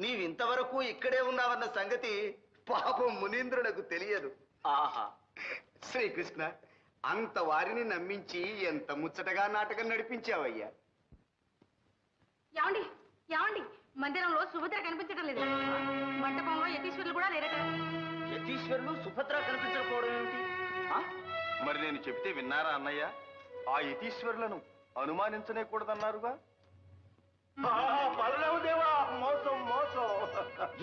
నీవింతవరకు ఇక్కడే ఉన్నావన్న సంగతి పాపం మునీంద్రులకు తెలియదు. ఆహా శ్రీకృష్ణ, అంత వారిని నమ్మించి ఎంత ముచ్చటగా నాటకం నడిపించావయ్యా. ఏమండి ఏమండి, మందిరంలో సుభద్ర కనిపించడం లేదు. మంటపంలో యతీశ్వరులు కూడా లేరట. యతీశ్వరులు సుభద్ర కనిపించకపోవడం ఏమిటి? మరి నేను చెబితే విన్నారా అన్నయ్య? ఆ యతీశ్వరులను అనుమానించనే కూడదన్నారుగా. బలరామదేవా, మోసం మోసం.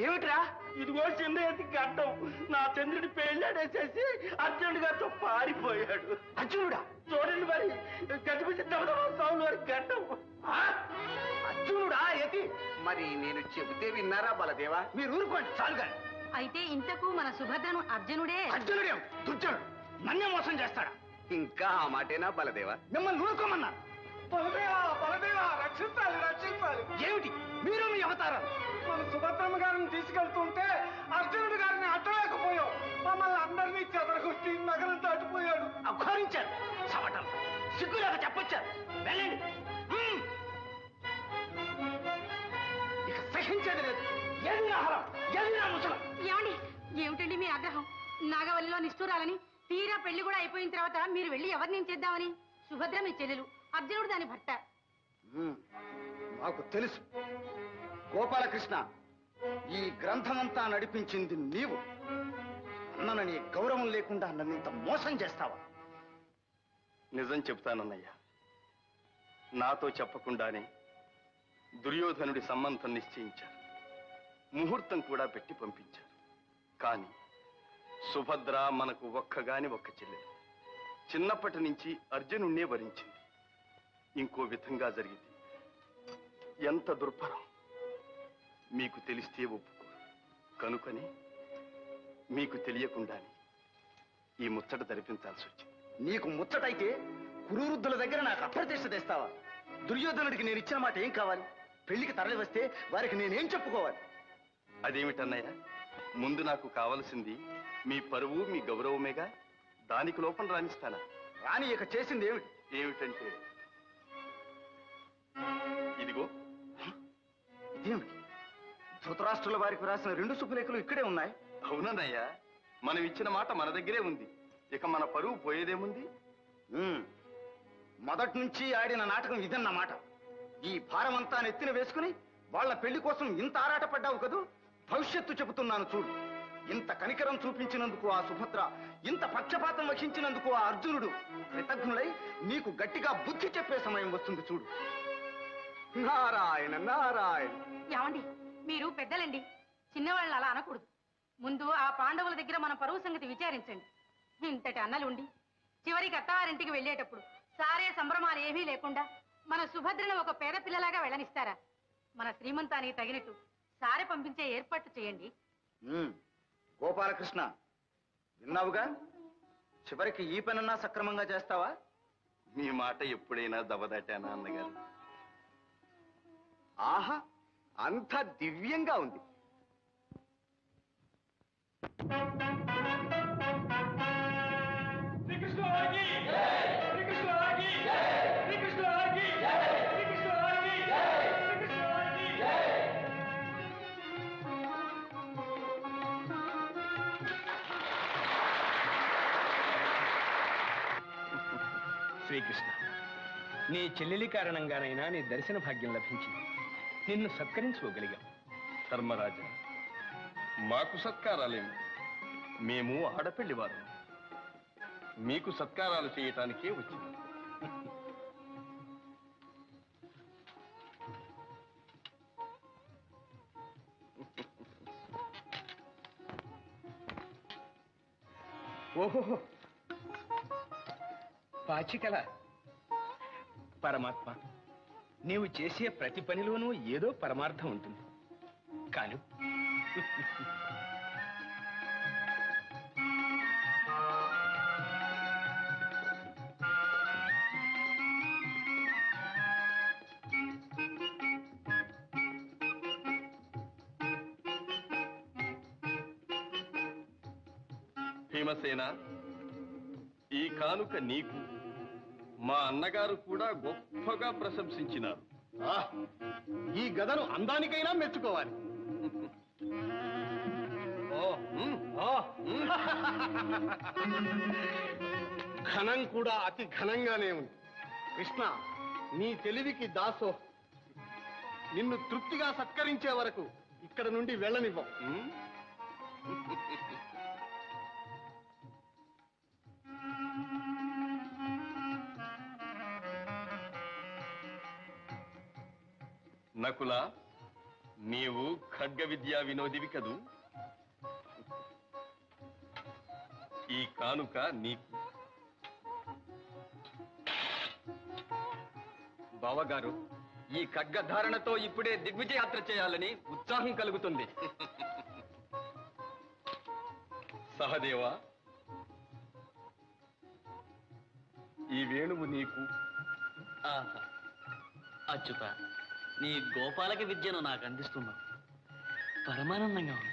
ఏమిట్రా? ఇదిగో చిన్న ఎత్తి గడ్డం నా చంద్రుడి పెళ్ళాడేసేసి అర్జునుడి గారితో పారిపోయాడు. అర్జునుడా? చూడండి మరి, కనిపించిన సౌండ్ వారి గడ్డం. అర్జునుడా యతి? మరి నేను చెబితే విన్నారా బలదేవా? మీరు ఊరుకోండి చాలుగా. అయితే ఇంతకు మన సుభద్రను అర్జునుడే. అర్జునుడే దుర్జనుడు, నన్నే మోసం చేస్తాడా? ఇంకా ఆ మాటేనా బలదేవా? మిమ్మల్ని ఊరుకోమన్నారు. బలదేవా బలదేవా, రక్షించాలి రక్షించాలి. ఏమిటి మీరు మీ అవతారాలు? మన సుభద్రమ్మ గారిని తీసుకెళ్తుంటే అర్జునుడి గారిని అడ్డలేకపోయాం. మమ్మల్ని అందరినీ చెదరగొట్టి నగరం దాటిపోయాడు. అఘోరించారు చవటం, సిగ్గులేక చెప్పొచ్చారు. వెళ్ళండి. ఇక సహించేది లేదు. ఏది నా హరం, ఏది నా ముసలం. ఏమండి, ఏమిటండి మీ ఆగ్రహం? నాగవల్లిలో నిష్ఠూరాలని, తీరా పెళ్లి కూడా అయిపోయిన తర్వాత మీరు వెళ్ళి ఎవరిని చేద్దామని? సుభద్ర మీ చెల్లెలు, అర్జునుడు దాని భర్త. నాకు తెలుసు గోపాలకృష్ణ, ఈ గ్రంథమంతా నడిపించింది నీవు. అన్నని గౌరవం లేకుండా నన్ను ఇంత మోసం చేస్తావా? నిజం చెప్తానన్నయ్య. నాతో చెప్పకుండానే దుర్యోధనుడి సంబంధం నిశ్చయించారు. ముహూర్తం కూడా పెట్టి పంపించారు. కానీ సుభద్ర మనకు ఒక్కగాని ఒక్క చెల్లెలు. చిన్నప్పటి నుంచి అర్జునుణ్ణే వరించింది. ఇంకో విధంగా జరిగింది. ఎంత దుర్భరం! మీకు తెలిస్తే ఒప్పుకోరు. కనుకని మీకు తెలియకుండానే ఈ ముచ్చట జరిపించాల్సి వచ్చింది. నీకు ముచ్చటైతే కురువృద్ధుల దగ్గర నాకు అప్రతిష్ట తెస్తావా? దుర్యోధనుడికి నేను ఇచ్చిన మాట ఏం కావాలి? పెళ్లికి తరలి వస్తే వారికి నేనేం చెప్పుకోవాలి? అదేమిటన్నయ్య, ముందు నాకు కావలసింది మీ పరువు మీ గౌరవమేగా. దానికి లోపం రాణిస్తానా? రాని ఇక చేసింది ఏమిటి? ఏమిటంటే ఇదిగో. ఇదేమిటి? ధృతరాష్ట్రుల వారికి రాసిన 2 శుభలేఖలు ఇక్కడే ఉన్నాయి. అవునన్నయ్య, మనం ఇచ్చిన మాట మన దగ్గరే ఉంది. ఇక మన పరువు పోయేదేముంది? మొదటి నుంచి ఆడిన నాటకం ఇదన్నమాట. ఈ భారమంతా నెత్తిన వేసుకుని వాళ్ళ పెళ్లి కోసం ఇంత ఆరాటపడ్డావు కదూ. భవిష్యత్తు చెబుతున్నాను చూడు. ఇంత కనికరం చూపించినందుకు ఆ సుభద్ర, ఇంత పక్షపాతం వహించినందుకు ఆ అర్జునుడు కృతజ్ఞులై నీకు గట్టిగా బుద్ధి చెప్పే సమయం వస్తుంది చూడు. నారాయణ నారాయణ. ఏమండి, మీరు పెద్దలండి, చిన్నవాళ్ళని అలా అనకూడదు. ముందు ఆ పాండవుల దగ్గర మన పరువు సంగతి విచారించండి. ఇంతటి అన్నలుండి చివరికి అత్తవారింటికి వెళ్ళేటప్పుడు సారే సంభ్రమాలు ఏమీ లేకుండా మన సుభద్రను ఒక పేద పిల్లలాగా వెళ్ళనిస్తారా? మన శ్రీమంతానికి తగినట్టు సారే పంపించే ఏర్పాట్లు చేయండి. గోపాలకృష్ణ, విన్నావుగా? చివరికి ఈ పనన్నా సక్రమంగా చేస్తావా? మీ మాట ఎప్పుడైనా దవదాటానా అన్నగారు? ఆహా, అంత దివ్యంగా ఉంది. శ్రీకృష్ణ, నీ చెల్లెలి కారణంగానైనా నీ దర్శన భాగ్యం లభించింది. నిన్ను సత్కరించుకోగలిగాం. ధర్మరాజా, మాకు సత్కారాలేమి? మేము ఆడపెళ్లివారు. మీకు సత్కారాలు చేయటానికే వచ్చింది. ఓహో, పాచికల పరమాత్మ, నీవు చేసే ప్రతి పనిలోనూ ఏదో పరమార్థం ఉంటుంది. కాను భీమసేన, ఈ కానుక నీకు మా అన్నగారు కూడా గొప్పగా ప్రశంసించినారు. ఈ గదను అందానికైనా మెచ్చుకోవాలి. ఘనం కూడా అతి ఘనంగానే ఉంది. కృష్ణ, నీ తెలివికి దాసో. నిన్ను తృప్తిగా సత్కరించే వరకు ఇక్కడ నుండి వెళ్ళనివ్వం. నకుల, నీవు ఖడ్గ విద్యా వినోదివి కదూ. ఈ కానుక నీకు. బావగారు, ఈ ఖడ్గధారణతో ఇప్పుడే దిగ్విజయాత్ర చేయాలని ఉత్సాహం కలుగుతుంది. సహదేవా, ఈ వేణువు నీకు. ఆహా, అచ్యుత, నీ గోపాలక విద్యను నాకు అందిస్తున్నావు. పరమానందంగా ఉంది.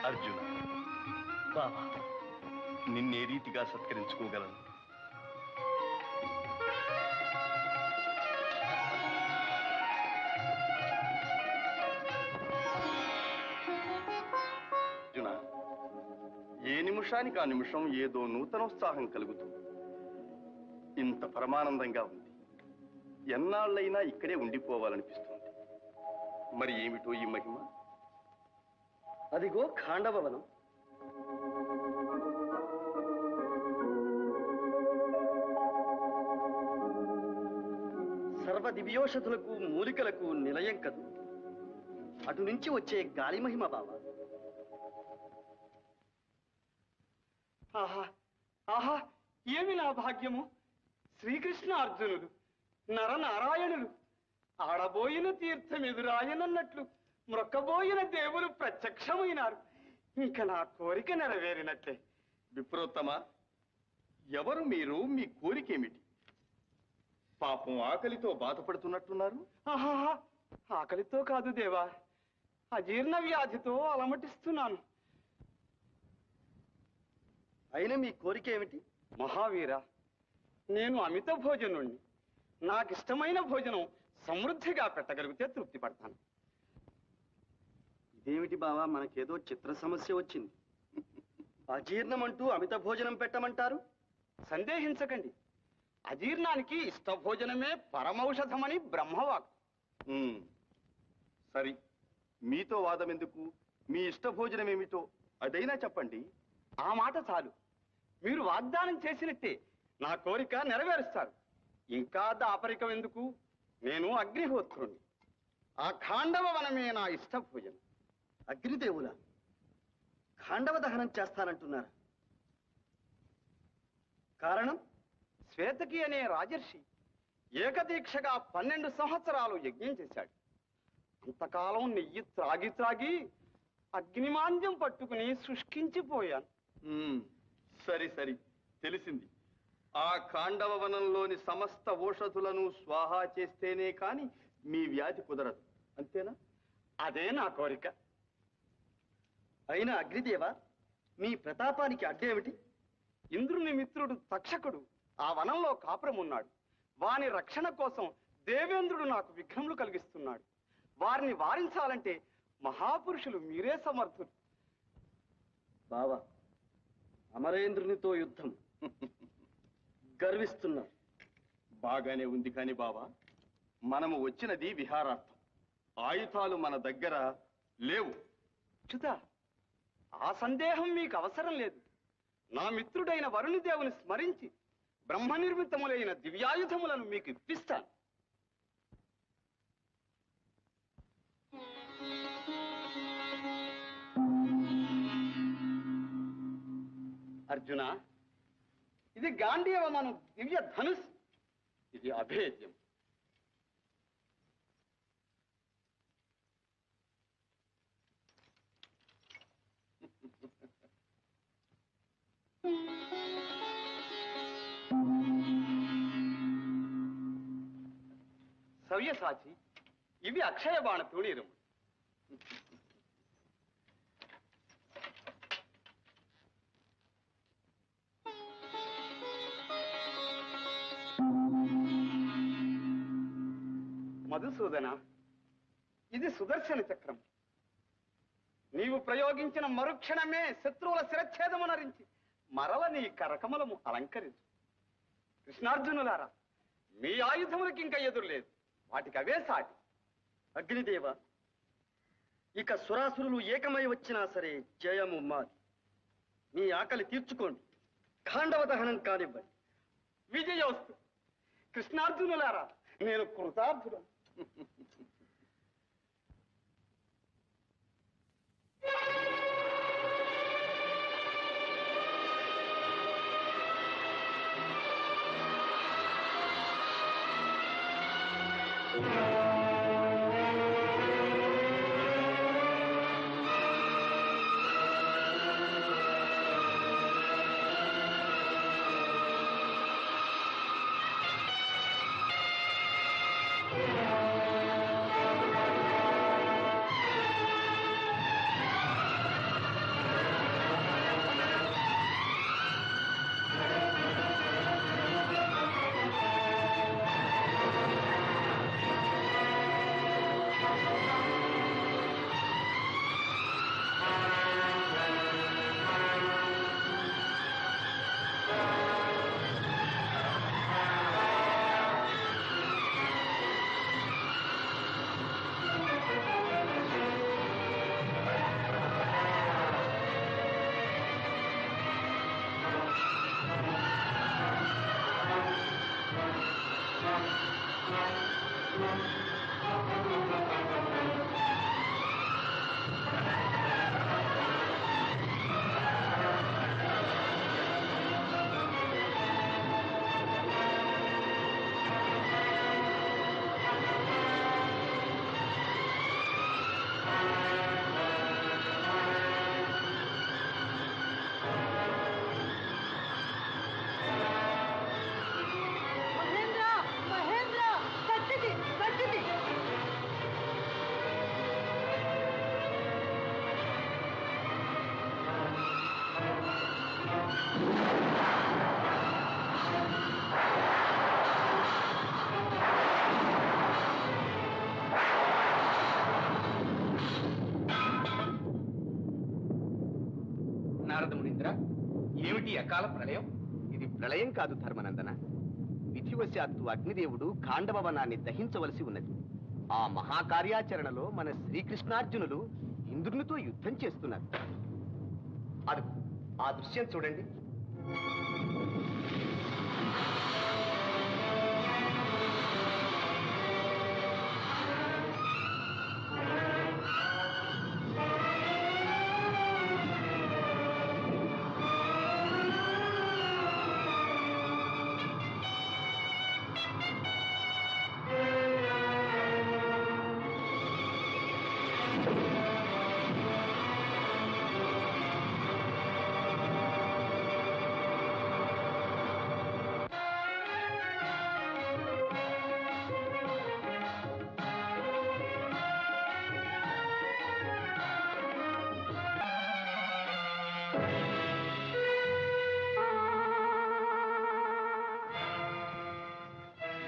అర్జున, బాబా, నిన్నే రీతిగా సత్కరించుకోగలను? అర్జున, ఏ నిమిషానికి ఆ నిమిషం ఏదో నూతనోత్సాహం కలుగుతుంది. ఇంత పరమానందంగా ఉంది. ఎన్నాళ్ళైనా ఇక్కడే ఉండిపోవాలనిపిస్తుంది. మరి ఏమిటో ఈ మహిమ? అదిగో ఖాండవవనం. సర్వ దివ్యోషధులకు మూలికలకు నిలయం కదు. అటు నుంచి వచ్చే గాలి మహిమ బావ. ఆహా ఆహా, ఏమి నా భాగ్యము! శ్రీకృష్ణ అర్జునుడు నరనారాయణులు ఆడబోయిన తీర్థం ఎదురాయనన్నట్లు మ్రొక్కబోయిన దేవులు ప్రత్యక్షమైనారు. ఇంక నా కోరిక నెరవేరినట్లే. విప్రోత్తమ, ఎవరు మీరు? మీ కోరికేమిటి? పాపం ఆకలితో బాధపడుతున్నట్టున్నారు. ఆహా, ఆకలితో కాదు దేవా, అజీర్ణ వ్యాధితో అలమటిస్తున్నాను. అయినా మీ కోరిక ఏమిటి? మహావీర, నేను అమిత భోజనుణ్ణి. నాకిష్టమైన భోజనం సమృద్ధిగా పెట్టగలిగితే తృప్తి పడతాను. ఇదేమిటి బావా, మనకేదో చిత్ర సమస్య వచ్చింది. అజీర్ణం అంటూ అమిత భోజనం పెట్టమంటారు? సందేహించకండి, అజీర్ణానికి ఇష్టభోజనమే పరమౌషధమని బ్రహ్మవాక్. సరి, మీతో వాదం ఎందుకు? మీ ఇష్టభోజనం ఏమిటో అదైనా చెప్పండి. ఆ మాట చాలు. మీరు వాగ్దానం చేసినట్టే నా కోరిక నెరవేరుస్తారు. ఇంకా దాపరికం ఎందుకు? నేను అగ్నిహోత్రుణ్ణి. ఆ ఖాండవ వనమే నా ఇష్టభోజనం. అగ్నిదేవుల ఖాండవ దహనం చేస్తానంటున్నారు. కారణం? శ్వేతకి అనే రాజర్షి ఏకదీక్షగా 12 సంవత్సరాలు యజ్ఞం చేశాడు. అంతకాలం నెయ్యి త్రాగి త్రాగి అగ్నిమాంద్యం పట్టుకుని శుష్కించిపోయాను. సరి సరి, తెలిసింది. ఆ ఖాండవ వనంలోని సమస్త ఓషధులను స్వాహా చేస్తేనే కాని మీ వ్యాధి కుదరదు, అంతేనా? అదే నా కోరిక. అయినా అగ్నిదేవ, మీ ప్రతాపానికి అడ్డేమిటి? ఇంద్రుని మిత్రుడు తక్షకుడు ఆ వనంలో కాపురమున్నాడు. వాని రక్షణ కోసం దేవేంద్రుడు నాకు విఘ్నములు కలిగిస్తున్నాడు. వారిని వారించాలంటే మహాపురుషులు మీరే సమర్థులు. బావా, అమరేంద్రునితో యుద్ధం గర్విస్తున్నారు. బాగానే ఉంది కాని బావా, మనము వచ్చినది విహారార్థం. ఆయుధాలు మన దగ్గర లేవు. చ్యుత, ఆ సందేహం మీకు అవసరం లేదు. నా మిత్రుడైన వరుణి దేవుని స్మరించి బ్రహ్మ నిర్మితములైన దివ్యాయుధములను మీకు ఇప్పిస్తాను. అర్జున, ఇది గాంధీవమను దివ్య ధనుస్. ఇది అభేద్యం. సవ్యసాచి, ఇవి అక్షయ బాణ తూణీరము. మధుసూదన, ఇది సుదర్శన చక్రం. నీవు ప్రయోగించిన మరుక్షణమే శత్రువుల శిరచ్ఛేదమునరించి మరల నీ కరకమలము అలంకరించు. కృష్ణార్జునులారా, మీ ఆయుధములకి ఇంకా ఎదురులేదు, వాటికి అవే సాటి. అగ్నిదేవ, ఇక సురాసురులు ఏకమై వచ్చినా సరే జయము మాది. మీ ఆకలి తీర్చుకోండి, ఖాండవ దహనం కానివ్వండి. విజయోస్తు. కృష్ణార్జునులారా, నేను కృతార్థులను. నారద మునీంద్ర, ఏమిటి అకాల ప్రళయం? ఇది ప్రళయం కాదు ధర్మనందన. విధివశాత్తు అగ్నిదేవుడు ఖాండవ వనాన్ని దహించవలసి ఉన్నది. ఆ మహాకార్యాచరణలో మన శ్రీకృష్ణార్జునులు ఇంద్రునితో యుద్ధం చేస్తున్నారు. అది ఆ దృశ్యం చూడండి.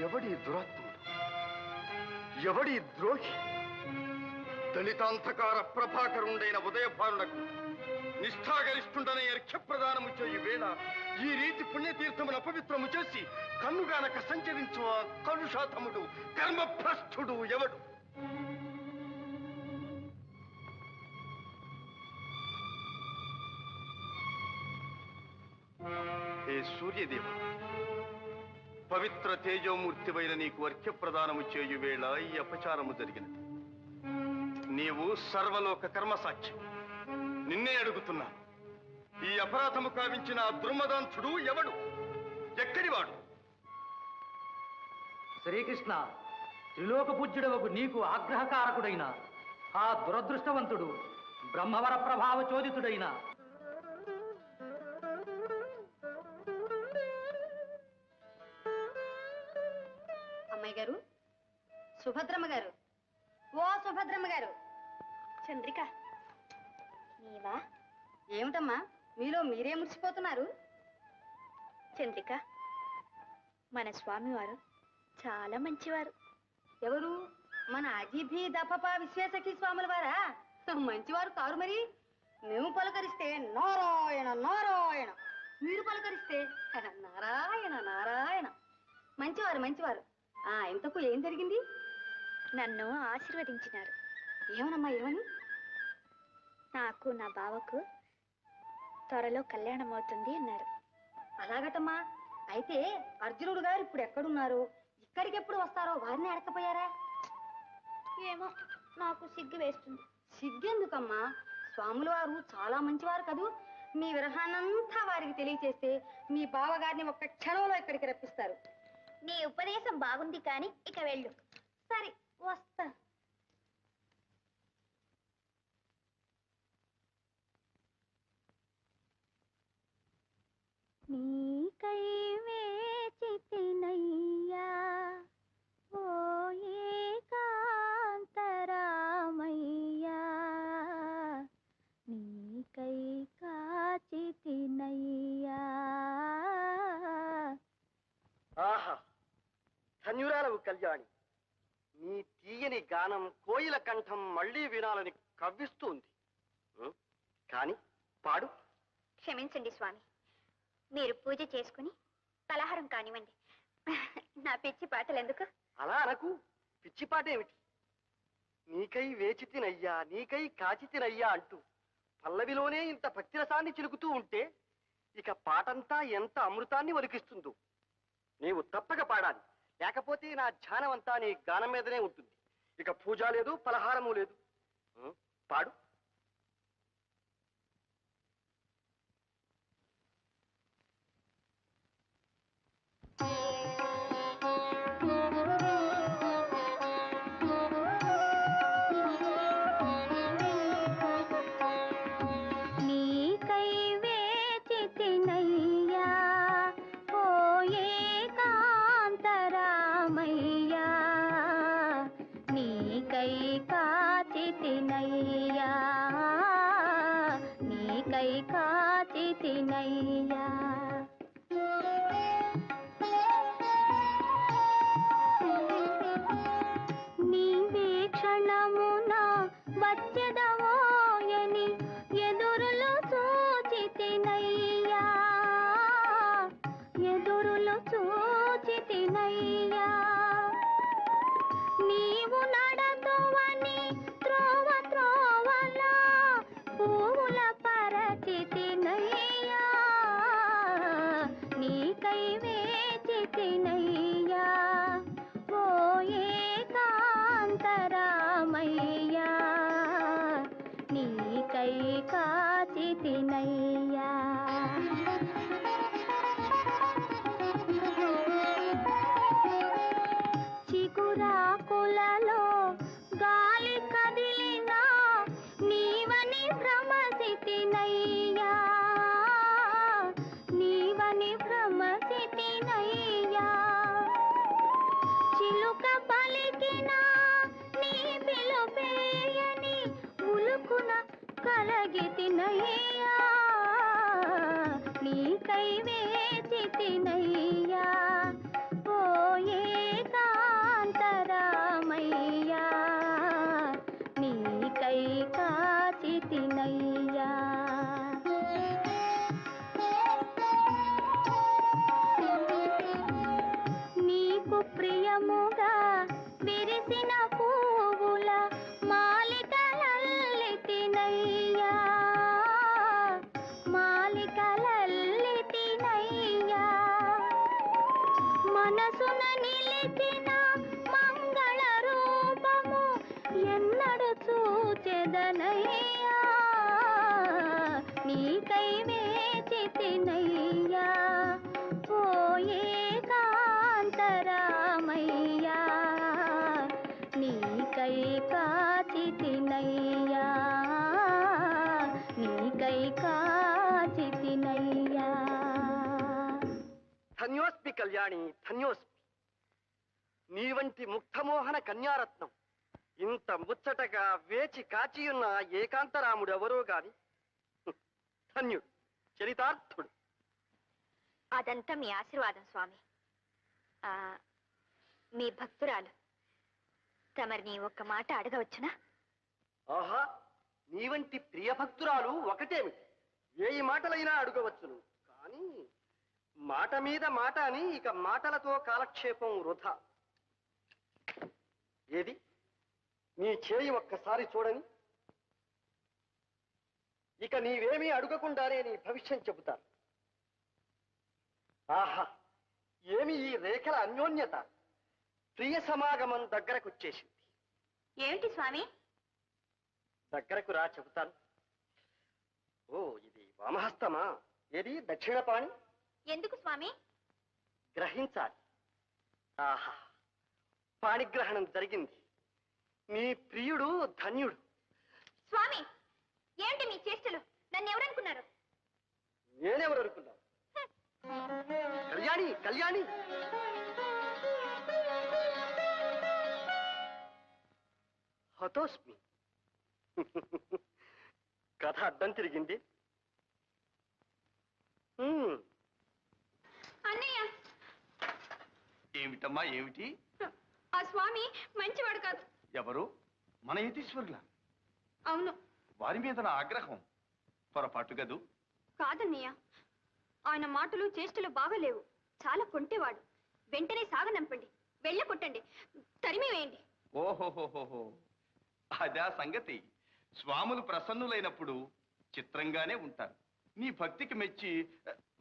ఎవడి దురాత్ముడు, ఎవడి ద్రోహి? దళితాంతకార ప్రభాకరుండైన ఉదయభానులకు నిష్ఠాగరిష్ఠుండనే అర్ఘ్యప్రదానము చేయు వేళ ఈ రీతి పుణ్యతీర్థమును అపవిత్రము చేసి కన్నుగానక సంచరించు ఆ కలుషాతముడు, కర్మభ్రష్టుడు ఎవడు? హే సూర్యదేవ, పవిత్ర తేజోమూర్తివైన నీకు అర్ఘ్యప్రదానము చేయు వేళ ఈ అపచారము జరిగినది. నీవు సర్వలోక కర్మసాక్షి. నిన్నే అడుగుతున్నాను, ఈ అపరాధము కావించిన ఆ దుర్మదాంతుడు ఎవడు? ఎక్కడివాడు? శ్రీకృష్ణ, త్రిలోక పూజ్యుడవకు నీకు ఆగ్రహకారకుడైన ఆ దురదృష్టవంతుడు బ్రహ్మవర ప్రభావ చోదితుడైన అమ్మాయి గారు, సుభద్రమ్మ గారు, ఓ సుభద్రమ్మ గారు. చంద్రిక, నీవా? ఏమిటమ్మా, మీలో మీరే మురిసిపోతున్నారు? చంద్రిక, మన స్వామివారు చాలా మంచివారు. ఎవరు? మన అజీభీ దఫప విశ్వేశకి స్వాముల వారా? మంచివారు కారు మరి. మేము పలకరిస్తే నారాయణ నారాయణ, మీరు పలకరిస్తే నారాయణ నారాయణ. మంచివారు మంచివారు. ఇంతకు ఏం జరిగింది? నన్ను ఆశీర్వదించినారు. ఏమనమ్మా ఏమని? నాకు నా బావకు త్వరలో కళ్యాణం అవుతుంది అన్నారు. అలాగటమ్మా. అయితే అర్జునుడు గారు ఇప్పుడు ఎక్కడున్నారు, ఇక్కడికి ఎప్పుడు వస్తారో వారిని అడకపోయారా? ఏమో నాకు సిగ్గు వేస్తుంది. సిగ్గెందుకమ్మా? స్వాముల వారు చాలా మంచివారు కదూ. మీ విరహాన్నంతా వారికి తెలియచేస్తే మీ బావగారిని ఒక్క క్షణంలో ఇక్కడికి రప్పిస్తారు. నీ ఉపదేశం బాగుంది కానీ ఇక వెళ్ళు. సరే వస్తా. నీకై వేచితినయ్యా ఓ ఏకాంతరామయ్యా, నీకై కాచితినయ్యా. ఆహా, ధన్యురాలవు కళ్యాణి. నీ తీయని గానం కోయిల కంఠం మళ్ళీ వినాలని కవ్విస్తుంది. కాని పాడు. క్షమించండి స్వామి, మీరు పూజ చేసుకుని పలహారం కానివ్వండి. నా పిచ్చి పాటలు ఎందుకు? అలా అనకు. పిచ్చిపాట ఏమిటి? నీకై వేచితినయ్యా, నీకై కాచితినయ్యా అంటూ పల్లవిలోనే ఇంత భక్తిరసాన్ని చిలుకుతూ ఉంటే ఇక పాటంతా ఎంత అమృతాన్ని ఒలికిస్తుందో. నీవు తప్పక పాడాలి, లేకపోతే నా ధ్యానం అంతా నీ గానం మీదనే ఉంటుంది. ఇక పూజ లేదు, పలహారము లేదు. పాడు. నీకై వేచితినయ్యా ఓ ఏకాంతరామయ్యా, నీకై కాచితినయ్యా, నీకై కాచితినయ్యా. నీవే క్షణమున వచ్చెదవోయని ఎదురులు చూచితినయ్యా, ఎదురులు చూచితినయ్యా. నీవు నడతువని త్రోవ త్రోవలా పూల పరచితినయ్యా, నీకై వేచితినయ్యా ఓ ఏకాంతరామయ్యా, నీకై కాచితినయ్యా. చిగురాకులలో గాలి కదిలినా నీవని భ్రమసితినయ్యా, నీవని భ్రమసితినయ్యా. చిలుక పలికినా నీ పిలుపేయని ఉలుకున కలగితినయ్యా, నీకై వేచితినయ్యా ఓ ఏకాంతరామయ్యా, నీకై కాచితినయ్యా. నీకు ప్రియముగా విరిసిన పువ్వుల మాలికలల్లితినయ్యా, మాలికలల్లితినయ్యా. మనసున నిలిచిన మంగళ రూపము ఎన్నడు చూచెదనయ్యా, నీకై వేచితినయ్యా ఓ ఏకాంతరామయ్యా, నీకై కాచితినయ్యా, నీకై కాచితినయ్యా. ధన్యోస్మి కళ్యాణి, ధన్యోస్మి. నీ వంటి ముగ్ధమోహన కన్యారత్నం ఇంత ముచ్చటగా వేచి కాచియున్న ఏకాంతరాముడెవరో గాని ధన్యుడు, చరితార్థుడు. అదంతా మీ ఆశీర్వాదం స్వామి. మీ భక్తురాలు తమరిని ఒక్క మాట అడగవచ్చునా? ఆహా, నీ వంటి ప్రియభక్తురాలు ఒకటేమిటి, 1000 మాటలైనా అడగవచ్చును. కానీ మాట మీద మాట అని ఇక మాటలతో కాలక్షేపం వృధా. ఏది నీ చేయి ఒక్కసారి చూడని. ఇక నీవేమీ అడగకుండానే నీ భవిష్యం చెబుతాను. ఆహా, ఏమి ఈ రేఖల అన్యోన్యత! ప్రియ సమాగమం దగ్గరకొచ్చేసింది. ఏమిటి స్వామి? దగ్గరకు రా, చెబుతాను. ఓ, ఇది వామహస్తమా? ఏది దక్షిణపాణి? ఎందుకు స్వామి? గ్రహించాలి. ఆహా, పాణిగ్రహణం జరిగింది. నీ ప్రియుడు ధన్యుడు. స్వామి, ఏమిటి మీ చేష్టలు? నన్ను ఎవరనుకున్నారు? నేనెవరు అనుకున్నావు? కళ్యాణి, కళ్యాణి! హతోస్మి. కథ అడ్డం తిరిగింది. అన్నయ్య, ఏమిటమ్మా ఏమిటి? ఆ స్వామి మంచివాడు కాదు. ఎవరు? మన యతీశ్వరుల? అవును. వారి మీద నా ఆగ్రహం పొరపాటు గదు. కాదన్నయ్య, ఆయన మాటలు చేష్టలు బాగలేవు. చాలా కొంటేవాడు. వెంటనే సాగనంపండి, వెళ్ళ కొట్టండి, తరిమి వేయండి. ఓహోహోహోహో, అదా సంగతి. స్వాములు ప్రసన్నులైనప్పుడు చిత్రంగానే ఉంటారు. నీ భక్తికి మెచ్చి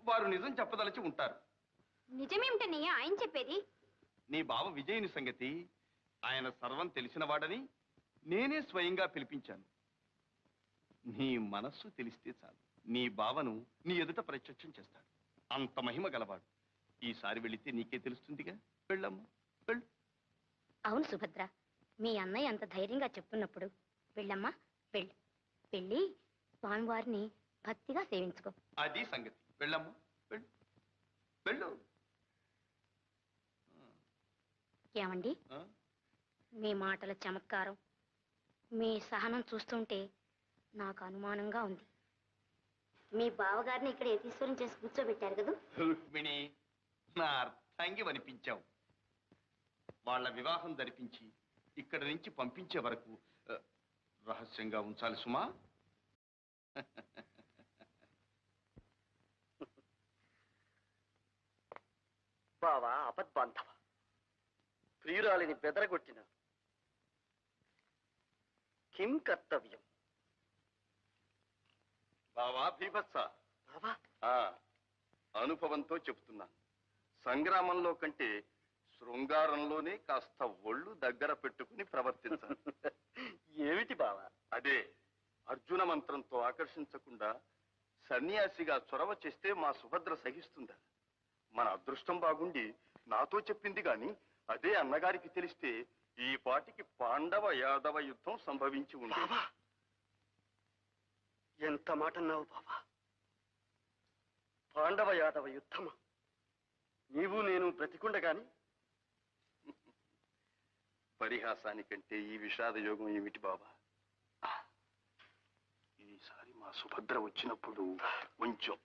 వారు నిజం చెప్పదలచి ఉంటారు. నిజమేమిటన్నయ్య ఆయన చెప్పేది? నీ బావ విజయుని సంగతి ఆయన సర్వం తెలిసినవాడని నేనే స్వయంగా పిలిపించాను. నీ మనస్సు తెలిస్తే చాలు, నీ బావను నీ ఎదుట ప్రత్యక్షం చేస్తాడు. అంత మహిమ గలవాడు. ఈసారి వెళితే నీకే తెలుస్తుందిగా. వెళ్ళమ్మా, వెళ్ళు. అవును సుభద్ర, మీ అన్నయ్య అంత ధైర్యంగా చెప్తున్నప్పుడు వెళ్ళమ్మా, వెళ్ళు. వెళ్ళి స్వామివారిని భక్తిగా సేవించుకో. అది సంగతి. వెళ్ళమ్మా, వెళ్ళు, వెళ్ళు. ఏమండి, మీ మాటల చమత్కారం, మీ సహనం చూస్తుంటే నాకు అనుమానంగా ఉంది. మీ బావగారిని ఇక్కడ యతీశ్వరం చేసి కూర్చోబెట్టారు కదా? రుక్మిణి, నా అర్థాంగి వనిపించావు. వాళ్ళ వివాహం జరిపించి ఇక్కడి నుంచి పంపించే వరకు రహస్యంగా ఉంచాలి సుమా. బావా అపద్బాంధవ, ప్రియురాలిని బెదరగొట్టిన కిం కర్తవ్యం? బావా భీభత్స, బావా అనుభవంతో చెప్తున్నాను. సంగ్రామంలో కంటే శృంగారంలోనే కాస్త ఒళ్ళు దగ్గర పెట్టుకుని ప్రవర్తించాను. ఏమిటి బావా? అదే, అర్జున మంత్రంతో ఆకర్షించకుండా సన్యాసిగా చొరవ చేస్తే మా సుభద్ర సహిస్తుందా? మన అదృష్టం బాగుండి నాతో చెప్పింది గాని అదే అన్నగారికి తెలిస్తే ఈ పాటికి పాండవ యాదవ యుద్ధం సంభవించి ఉండేది. ఎంత మాట అన్నావు బావా! పాండవ యాదవ యుద్ధమా? నీవు నేను బ్రతికుండగాని? పరిహాసానికంటే ఈ విషాద యోగం ఏమిటి బాబా? ఈసారి మా సుభద్ర వచ్చినప్పుడు కొంచెం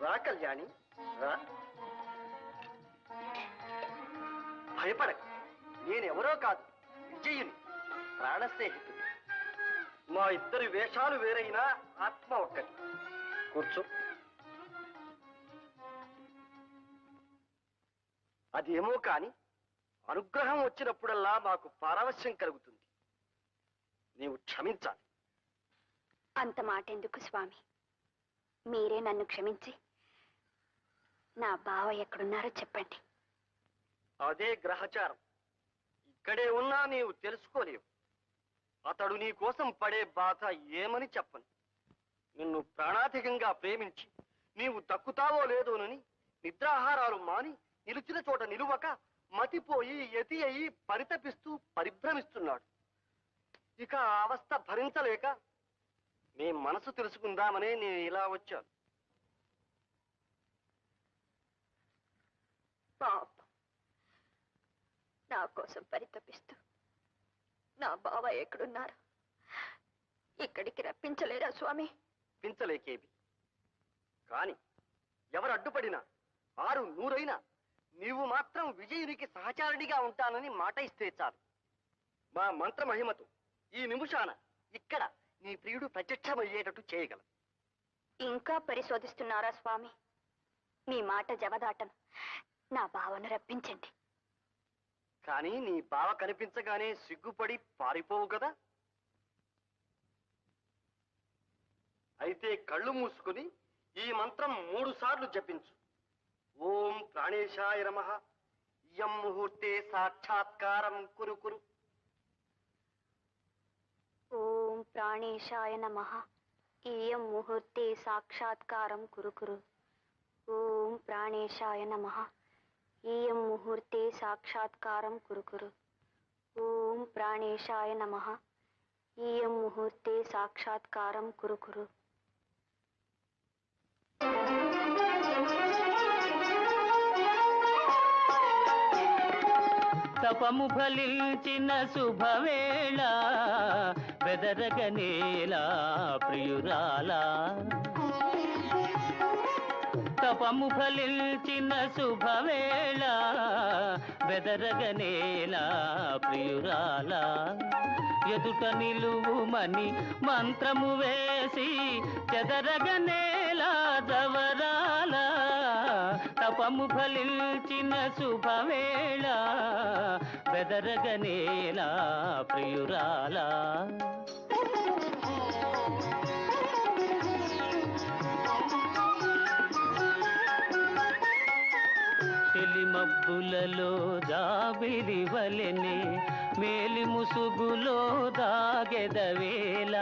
రా కళ్యాణి, రా. భయపడకు, నేనెవరో కాదు, విజయుని ప్రాణ స్నేహితుడు. మా ఇద్దరి వేషాలు వేరైనా ఆత్మ ఒక్కటి. కూర్చో. అదేమో కాని అనుగ్రహం వచ్చినప్పుడల్లా మాకు పారవశ్యం కలుగుతుంది. నీవు క్షమించాలి. అంత మాట ఎందుకు స్వామి? మీరే నన్ను క్షమించి నా బావ ఎక్కడున్నారో చెప్పండి. అదే గ్రహచారం. ఇక్కడే ఉన్నా నీవు తెలుసుకోలేవు. అతడు నీ కోసం పడే బాధ ఏమని చెప్పను. నిన్ను ప్రాణాధికంగా ప్రేమించి నీవు దక్కుతావో లేదోనని నిద్రాహారాలు మాని నిలిచిన చోట నిలువక మతిపోయి యతి అయి పరితపిస్తూ పరిభ్రమిస్తున్నాడు. ఇక ఆ అవస్థ భరించలేక నీ మనసు తెలుసుకుందామనే నేను ఇలా వచ్చాను. పాప నా కోసం పరితపిస్తూ నా బావ ఎక్కడున్నారు? ఇక్కడికి రప్పించలేరా స్వామి? పించలేకేవి కాని ఎవరు అడ్డుపడినా 6 100 నీవు మాత్రం విజయునికి సహచారిణిగా ఉంటానని మాట ఇస్తే చాలు. మా మంత్ర మహిమతో ఈ నిమిషాన ఇక్కడ నీ ప్రియుడు ప్రత్యక్షమయ్యేటట్టు చేయగలం. ఇంకా పరిశోధిస్తున్నారా స్వామి? మీ మాట జవదాటను. నా బావను రప్పించండి. కానీ నీ బావ కనిపించగానే సిగ్గుపడి పారిపోవు కదా? అయితే కళ్ళు మూసుకుని ఈ మంత్రం 3 సార్లు జపించు. ఓం ప్రాణేశాయ నమః. ఇయం ముహూర్తే సాక్షాత్కారం కురు కురు. ఓం ప్రాణేశాయ నమః. ఇయం ముహూర్తే సాక్షాత్కారం కురు కురు. ఓం ప్రాణేశాయ నమః. ఇయం ముహూర్తే సాక్షాత్కారం కురు కురు. ఓం ప్రాణేశాయ నమః. ఇయం ముహూర్తే సాక్షాత్కారం కురు కురు. తపము ఫలించిన శుభవేళ బెదరగనేలా ప్రియురాలా. తపము ఫలించిన శుభవేళ బెదరగనేలా ప్రియురాలా. ఎదుట నిలువుమని మంత్రము వేసి చెదరగనేలా జవరాల. తపము ఫలించిన శుభవేళ బెదరగనేలా ప్రియురాలా. తెలిమబ్బులలో జాబిలి వలెనే మేలి ముసుగులో దాగెదవేళ.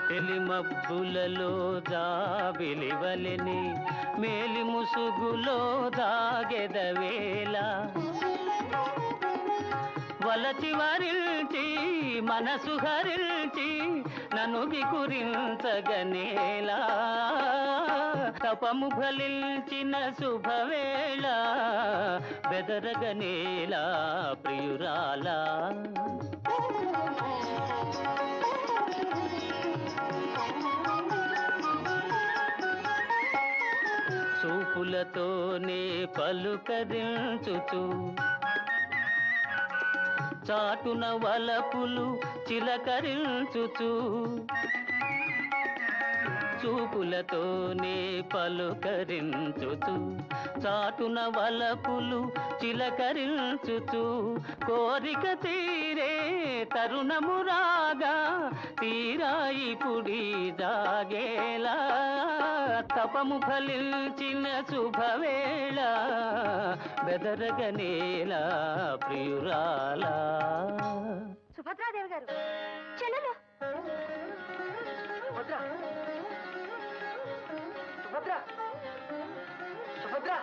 తెలిమబ్బులలో జాబిలి వలెనే మేలి ముసుగులో దాగెదవేళ. వలచి వరిల్చి మనసు హరిల్చి నన్ను గురించగనేలా. తపము ఫలించిన శుభవేళ బెదరగనేలా ప్రియురాలా. చూపులతోనే పలుకరించుచు చాటున వలపులు చిలకరించుచు. చూపులతోనే పలుకరించుచు చాటున వలపులు చిలకరించుచు. కోరిక తీరే తరుణము రాగా తీరాయి పుడి దాగేలా. తపము ఫలించిన శుభవేళ బెదరగనేలా ప్రియురాలా. సుభద్రాదేవి గారు చెల్లెలు. సుభద్ర సుభద్ర సుభద్ర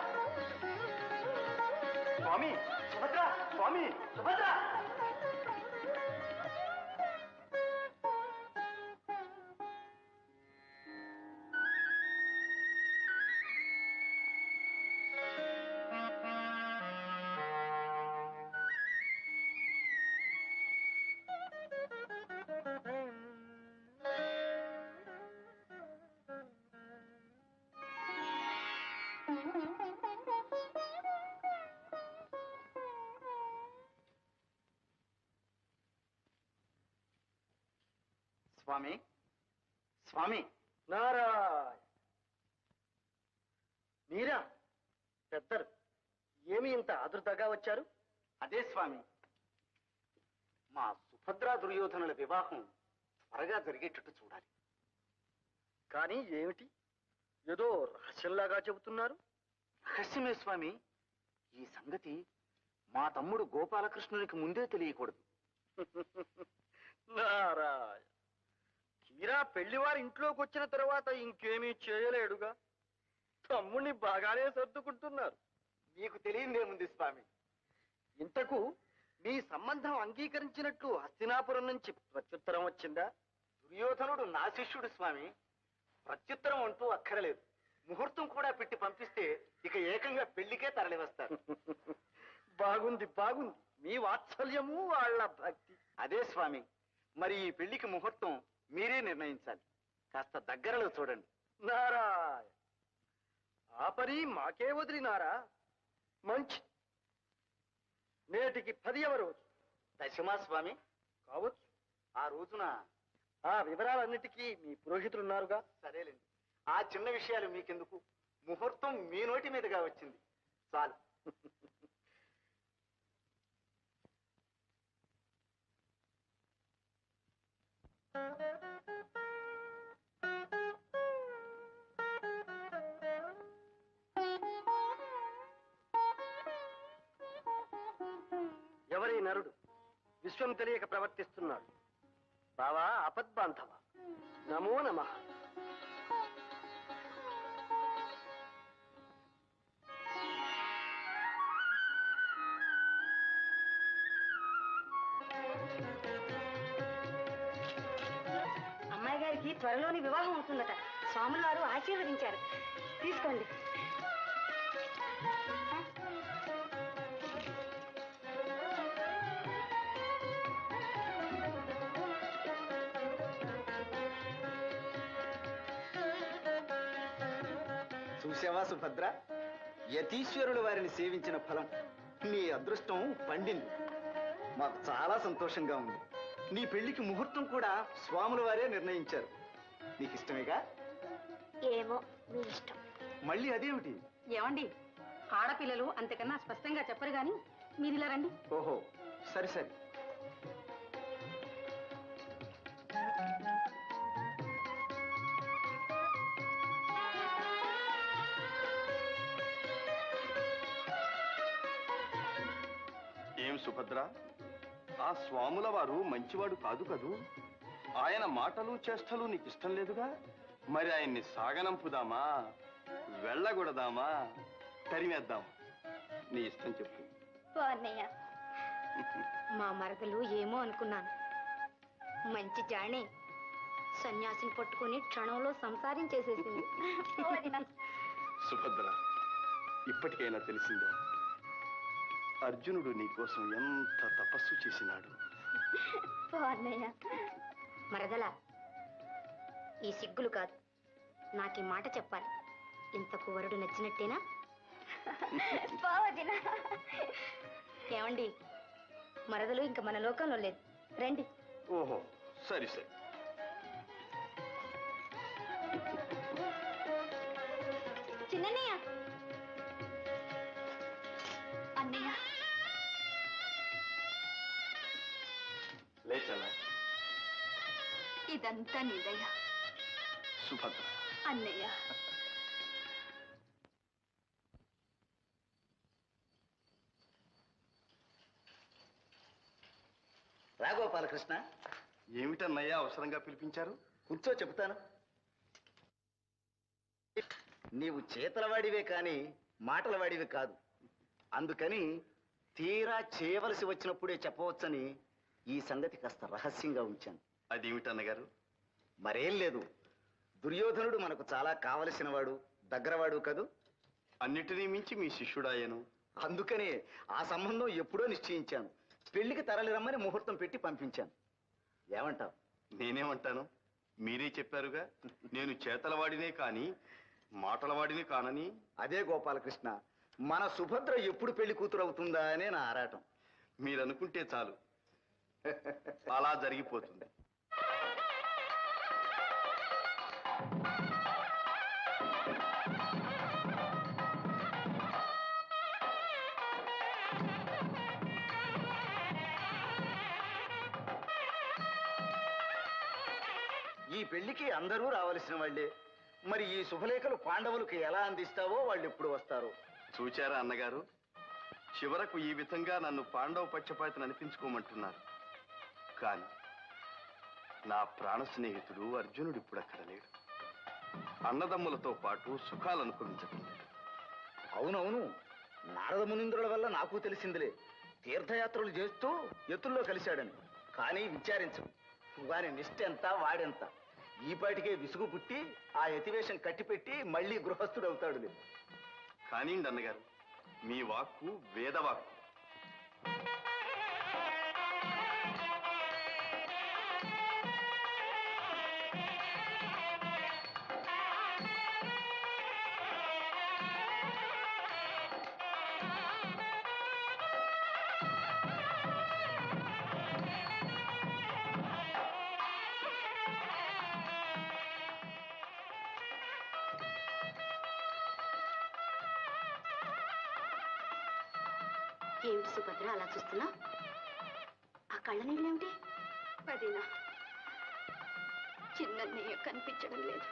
స్వామి సుభద్ర స్వామి సుభద్ర. స్వామి స్వామి. నారాయణ. మీరా పెద్దలు ఏమి ఇంత ఆదుర్తగా వచ్చారు? అదే స్వామి, మా సుభద్రా దుర్యోధనుల వివాహం త్వరగా జరిగేటట్టు చూడాలి. కానీ ఏమిటి ఏదో రహస్యంలాగా చెబుతున్నారు? రహస్యమే స్వామి. ఈ సంగతి మా తమ్ముడు గోపాలకృష్ణునికి ముందే తెలియకూడదు. నారాయణ. తీరా పెళ్లివారి ఇంట్లోకి వచ్చిన తర్వాత ఇంకేమీ చేయలేడుగా. తమ్ముణ్ణి బాగానే సర్దుకుంటున్నారు. మీకు తెలియదేముంది స్వామి. ఇంతకు మీ సంబంధం అంగీకరించినట్లు హస్తినాపురం నుంచి ప్రత్యుత్తరం వచ్చిందా? దుర్యోధనుడు నా శిష్యుడు స్వామి. ప్రత్యుత్తరం అంటూ అక్కరలేదు. ముహూర్తం కూడా పెట్టి పంపిస్తే ఇక ఏకంగా పెళ్లికే తరలి వస్తారు. బాగుంది బాగుంది, మీ వాత్సల్యము వాళ్ళ భక్తి. అదే స్వామి, మరి ఈ పెళ్లికి ముహూర్తం మీరే నిర్ణయించాలి. కాస్త దగ్గరలో చూడండి. నారాయణ, ఆ పని మాకే వదిలినారా? మంచి. నేటికి 10వ రోజు. దశమా స్వామి కావచ్చు. ఆ రోజున ఆ వివరాలన్నిటికీ మీ పురోహితులు ఉన్నారుగా. సరేలేండి, ఆ చిన్న విషయాలు మీకెందుకు. ముహూర్తం మీ నోటి మీదుగా వచ్చింది చాలు. ఎవరి నరుడు విశ్వం తెలియక ప్రవర్తిస్తున్నాడు? బావా అపద్బాంధవ, నమో నమః. అమ్మాయి గారికి త్వరలోని వివాహం అవుతుందట. స్వాముల వారు ఆశీర్వదించారు. తీసుకోండి. చూసావా సుభద్ర, యతీశ్వరుల వారిని సేవించిన ఫలం. నీ అదృష్టం పండింది. మాకు చాలా సంతోషంగా ఉంది. నీ పెళ్లికి ముహూర్తం కూడా స్వాముల వారే నిర్ణయించారు. నీకు ఇష్టమేగా? ఏమో, మీ ఇష్టం. మళ్ళీ అదేమిటి? ఏమండి, ఆడపిల్లలు అంతకన్నా స్పష్టంగా చెప్పరు గాని మీరు ఇలా రండి. ఓహో, సరే సరే. ఏం సుభద్ర, ఆ స్వాముల వారు మంచివాడు కాదు కదూ? ఆయన మాటలు చేష్టలు నీకు ఇష్టం లేదుగా? మరి ఆయన్ని సాగనంపుదామా, వెళ్ళగొడదామా, తరిమేద్దామా? నీ ఇష్టం చెప్పు. అన్నయ్య, మా మరదలు ఏమో అనుకున్నాను. మంచి జాణే, సన్యాసిని పట్టుకుని క్షణంలో సంసారం చేసేసింది. సుభద్ర, ఇప్పటికైనా తెలిసిందా అర్జునుడు నీకోసం ఎంత తపస్సు చేసినాడు? అన్నయ్య, మరదలా, ఈ సిగ్గులు కాదు, నాకు ఈ మాట చెప్పాలి. ఇంతకు వరుడు నచ్చినట్టేనా? ఏమండి, మరదలు ఇంక మన లోకంలో లేదు. రండి. ఓహో, సరి సరి. చిన్నయ్య, అన్నయ్య, లేచలా. ఇదంతా నీదయ్యా. సుభద్ర, అన్నయ్య, రాగోపాలకృష్ణ, ఏమిటన్నయ్యా అవసరంగా పిలిపించారు? కూర్చో, చెబుతాను. నీవు చేతలవాడివే కాని మాటలవాడివి కాదు. అందుకని తీరా చేయవలసి వచ్చినప్పుడే చెప్పవచ్చని ఈ సంగతి కాస్త రహస్యంగా ఉంచాను. అదేమిటన్నగారు? మరేం లేదు, దుర్యోధనుడు మనకు చాలా కావలసిన వాడు, దగ్గరవాడు కదూ. అన్నిటినీ మించి మీ శిష్యుడాయను. అందుకనే ఆ సంబంధం ఎప్పుడో నిశ్చయించాను. పెళ్లికి తరలి రమ్మని ముహూర్తం పెట్టి పంపించాను. ఏమంటావు? నేనేమంటాను? మీరే చెప్పారుగా, నేను చేతలవాడినే కాని మాటలవాడిని కానని. అదే గోపాలకృష్ణ, మన సుభద్ర ఎప్పుడు పెళ్లి కూతురు అవుతుందా అనే నా ఆరాటం. మీరనుకుంటే చాలు, అలా జరిగిపోతుంది. ఈ పెళ్లికి అందరూ రావలసిన వాళ్ళే. మరి ఈ శుభలేఖలు పాండవులకు ఎలా అందిస్తావో వాళ్ళు ఎప్పుడు వస్తారో. చూచారా అన్నగారు, చివరకు ఈ విధంగా నన్ను పాండవ పక్షపాతిని అనిపించుకోమంటున్నారు. కానీ నా ప్రాణ స్నేహితుడు అర్జునుడు ఇప్పుడు అక్కడ లేడు. అన్నదమ్ములతో పాటు సుఖాలు అనుభవించడం లేదు. అవునవును, నారద మునీంద్రుల వల్ల నాకు తెలిసిందిలే, తీర్థయాత్రలు చేస్తూ ఎత్తుల్లో కలిశాడని. కానీ విచారించు, వాని నిష్ట ఎంత, వాడెంత. ఈపాటికే విసుగు పుట్టి ఆ యతివేషం కట్టిపెట్టి మళ్ళీ గృహస్థుడు అవుతాడు. కానివ్వండి అన్నగారు, మీ వాక్కు వేదవాక్కు. ఏమిటి సుభద్ర అలా చూస్తున్నా? ఆ కళ్ళ నీళ్ళేమిటి? అదేనా, చిన్నయ్య కనిపించడం లేదు.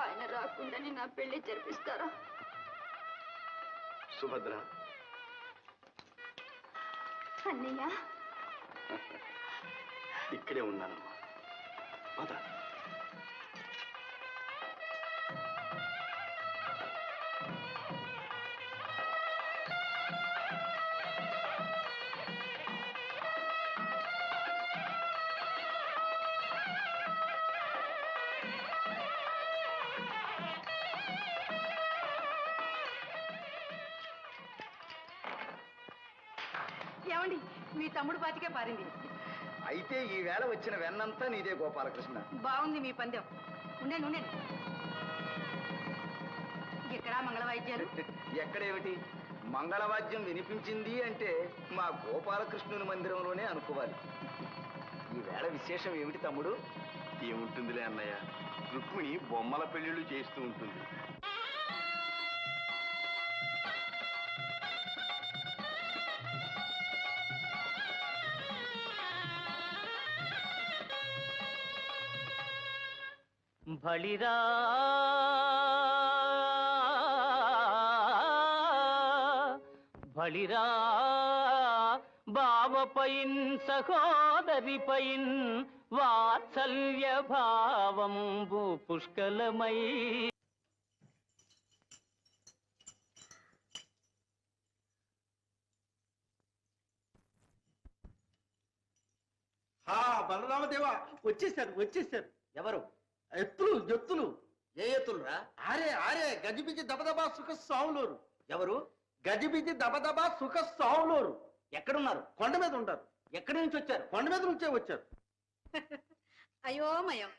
ఆయన రాకుండానే నా పెళ్లి జరిపిస్తారా? సుభద్ర, అన్నయ్య ఇక్కడే ఉన్నానమ్మా. పద. ఏమండి, మీ తమ్ముడు బాతికే పారింది. అయితే ఈ వేళ వచ్చిన వెన్నంతా నీదే గోపాలకృష్ణ. బాగుంది మీ పందెం. ఉండండి ఉండండి. ఎక్కడా మంగళవాయిద్యాలు? ఎక్కడేమిటి, మంగళవాద్యం వినిపించింది అంటే మా గోపాలకృష్ణుని మందిరంలోనే అనుకోవాలి. ఈ వేళ విశేషం ఏమిటి తమ్ముడు? ఏముంటుందిలే అన్నయ్య, రుక్మిణి బొమ్మల పెళ్లిళ్ళు చేస్తూ ఉంటుంది. బళిరా బళిరా బావపైన్ సహోదరిపైన్ వాత్సల్య భావంబు పుష్కలమై. బలరామదేవా, వచ్చేసారు. ఎవరు? ఎత్తులు. ఏ ఎత్తులురా? ఆరే గజిబిజి దబదబా సుఖ సావులోరు. ఎవరు? గజిబిజి దబదబా సుఖ సావులోరు. ఎక్కడున్నారు? కొండ మీద ఉంటారు. ఎక్కడి నుంచి వచ్చారు? కొండ మీద నుంచే వచ్చారు. అయోమయం.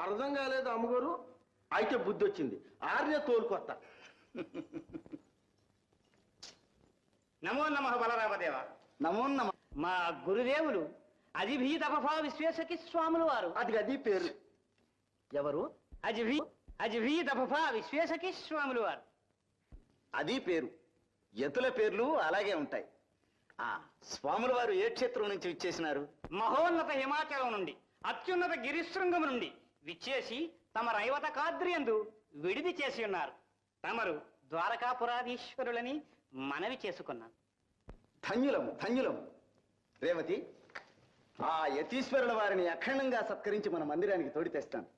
అర్థం కాలేదు అమ్మగారు. అయితే బుద్ధి వచ్చింది. ఆర్య తోలుకొత్త. నమో నమః బలరామదేవ. నమో నమ. మా గురుదేవులు అజిభీతపఫా విశ్వేశకి స్వాములు వారు. అది పేరు. ఎవరు? అజిభీతపఫా విశ్వేశకి స్వాములు వారు. అది పేరు. ఎత్తుల పేర్లు అలాగే ఉంటాయి. స్వాముల వారు ఏ క్షేత్రం నుంచి విచ్చేసినారు? మహోన్నత హిమాచలం నుండి, అత్యున్నత గిరిశృంగం నుండి విచ్చేసి తమ రైవత కాద్రియందు విడిది చేసి ఉన్నారు. తమరు ద్వారకాపురాధీశ్వరులని మనవి చేసుకున్నాను. ధన్యులము. రేవతి, ఆ యతీశ్వరుల వారిని అఖండంగా సత్కరించి మన మందిరానికి తోడి తెస్తాను.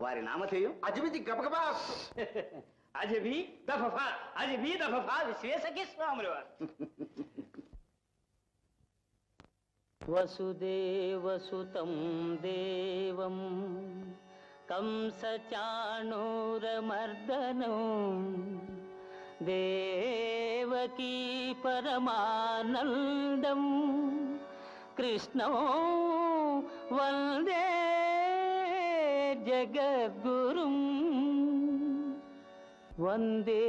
వారి నామధేయం? అజిబిజి గబగబా. అజిభీతపఫా విశ్వేశకి స్వాములు వారు. వసుదేవసుతం దేవం కంసచాణూరమర్దనం దేవకీ పరమానందం కృష్ణో వందే జగద్గురుం వందే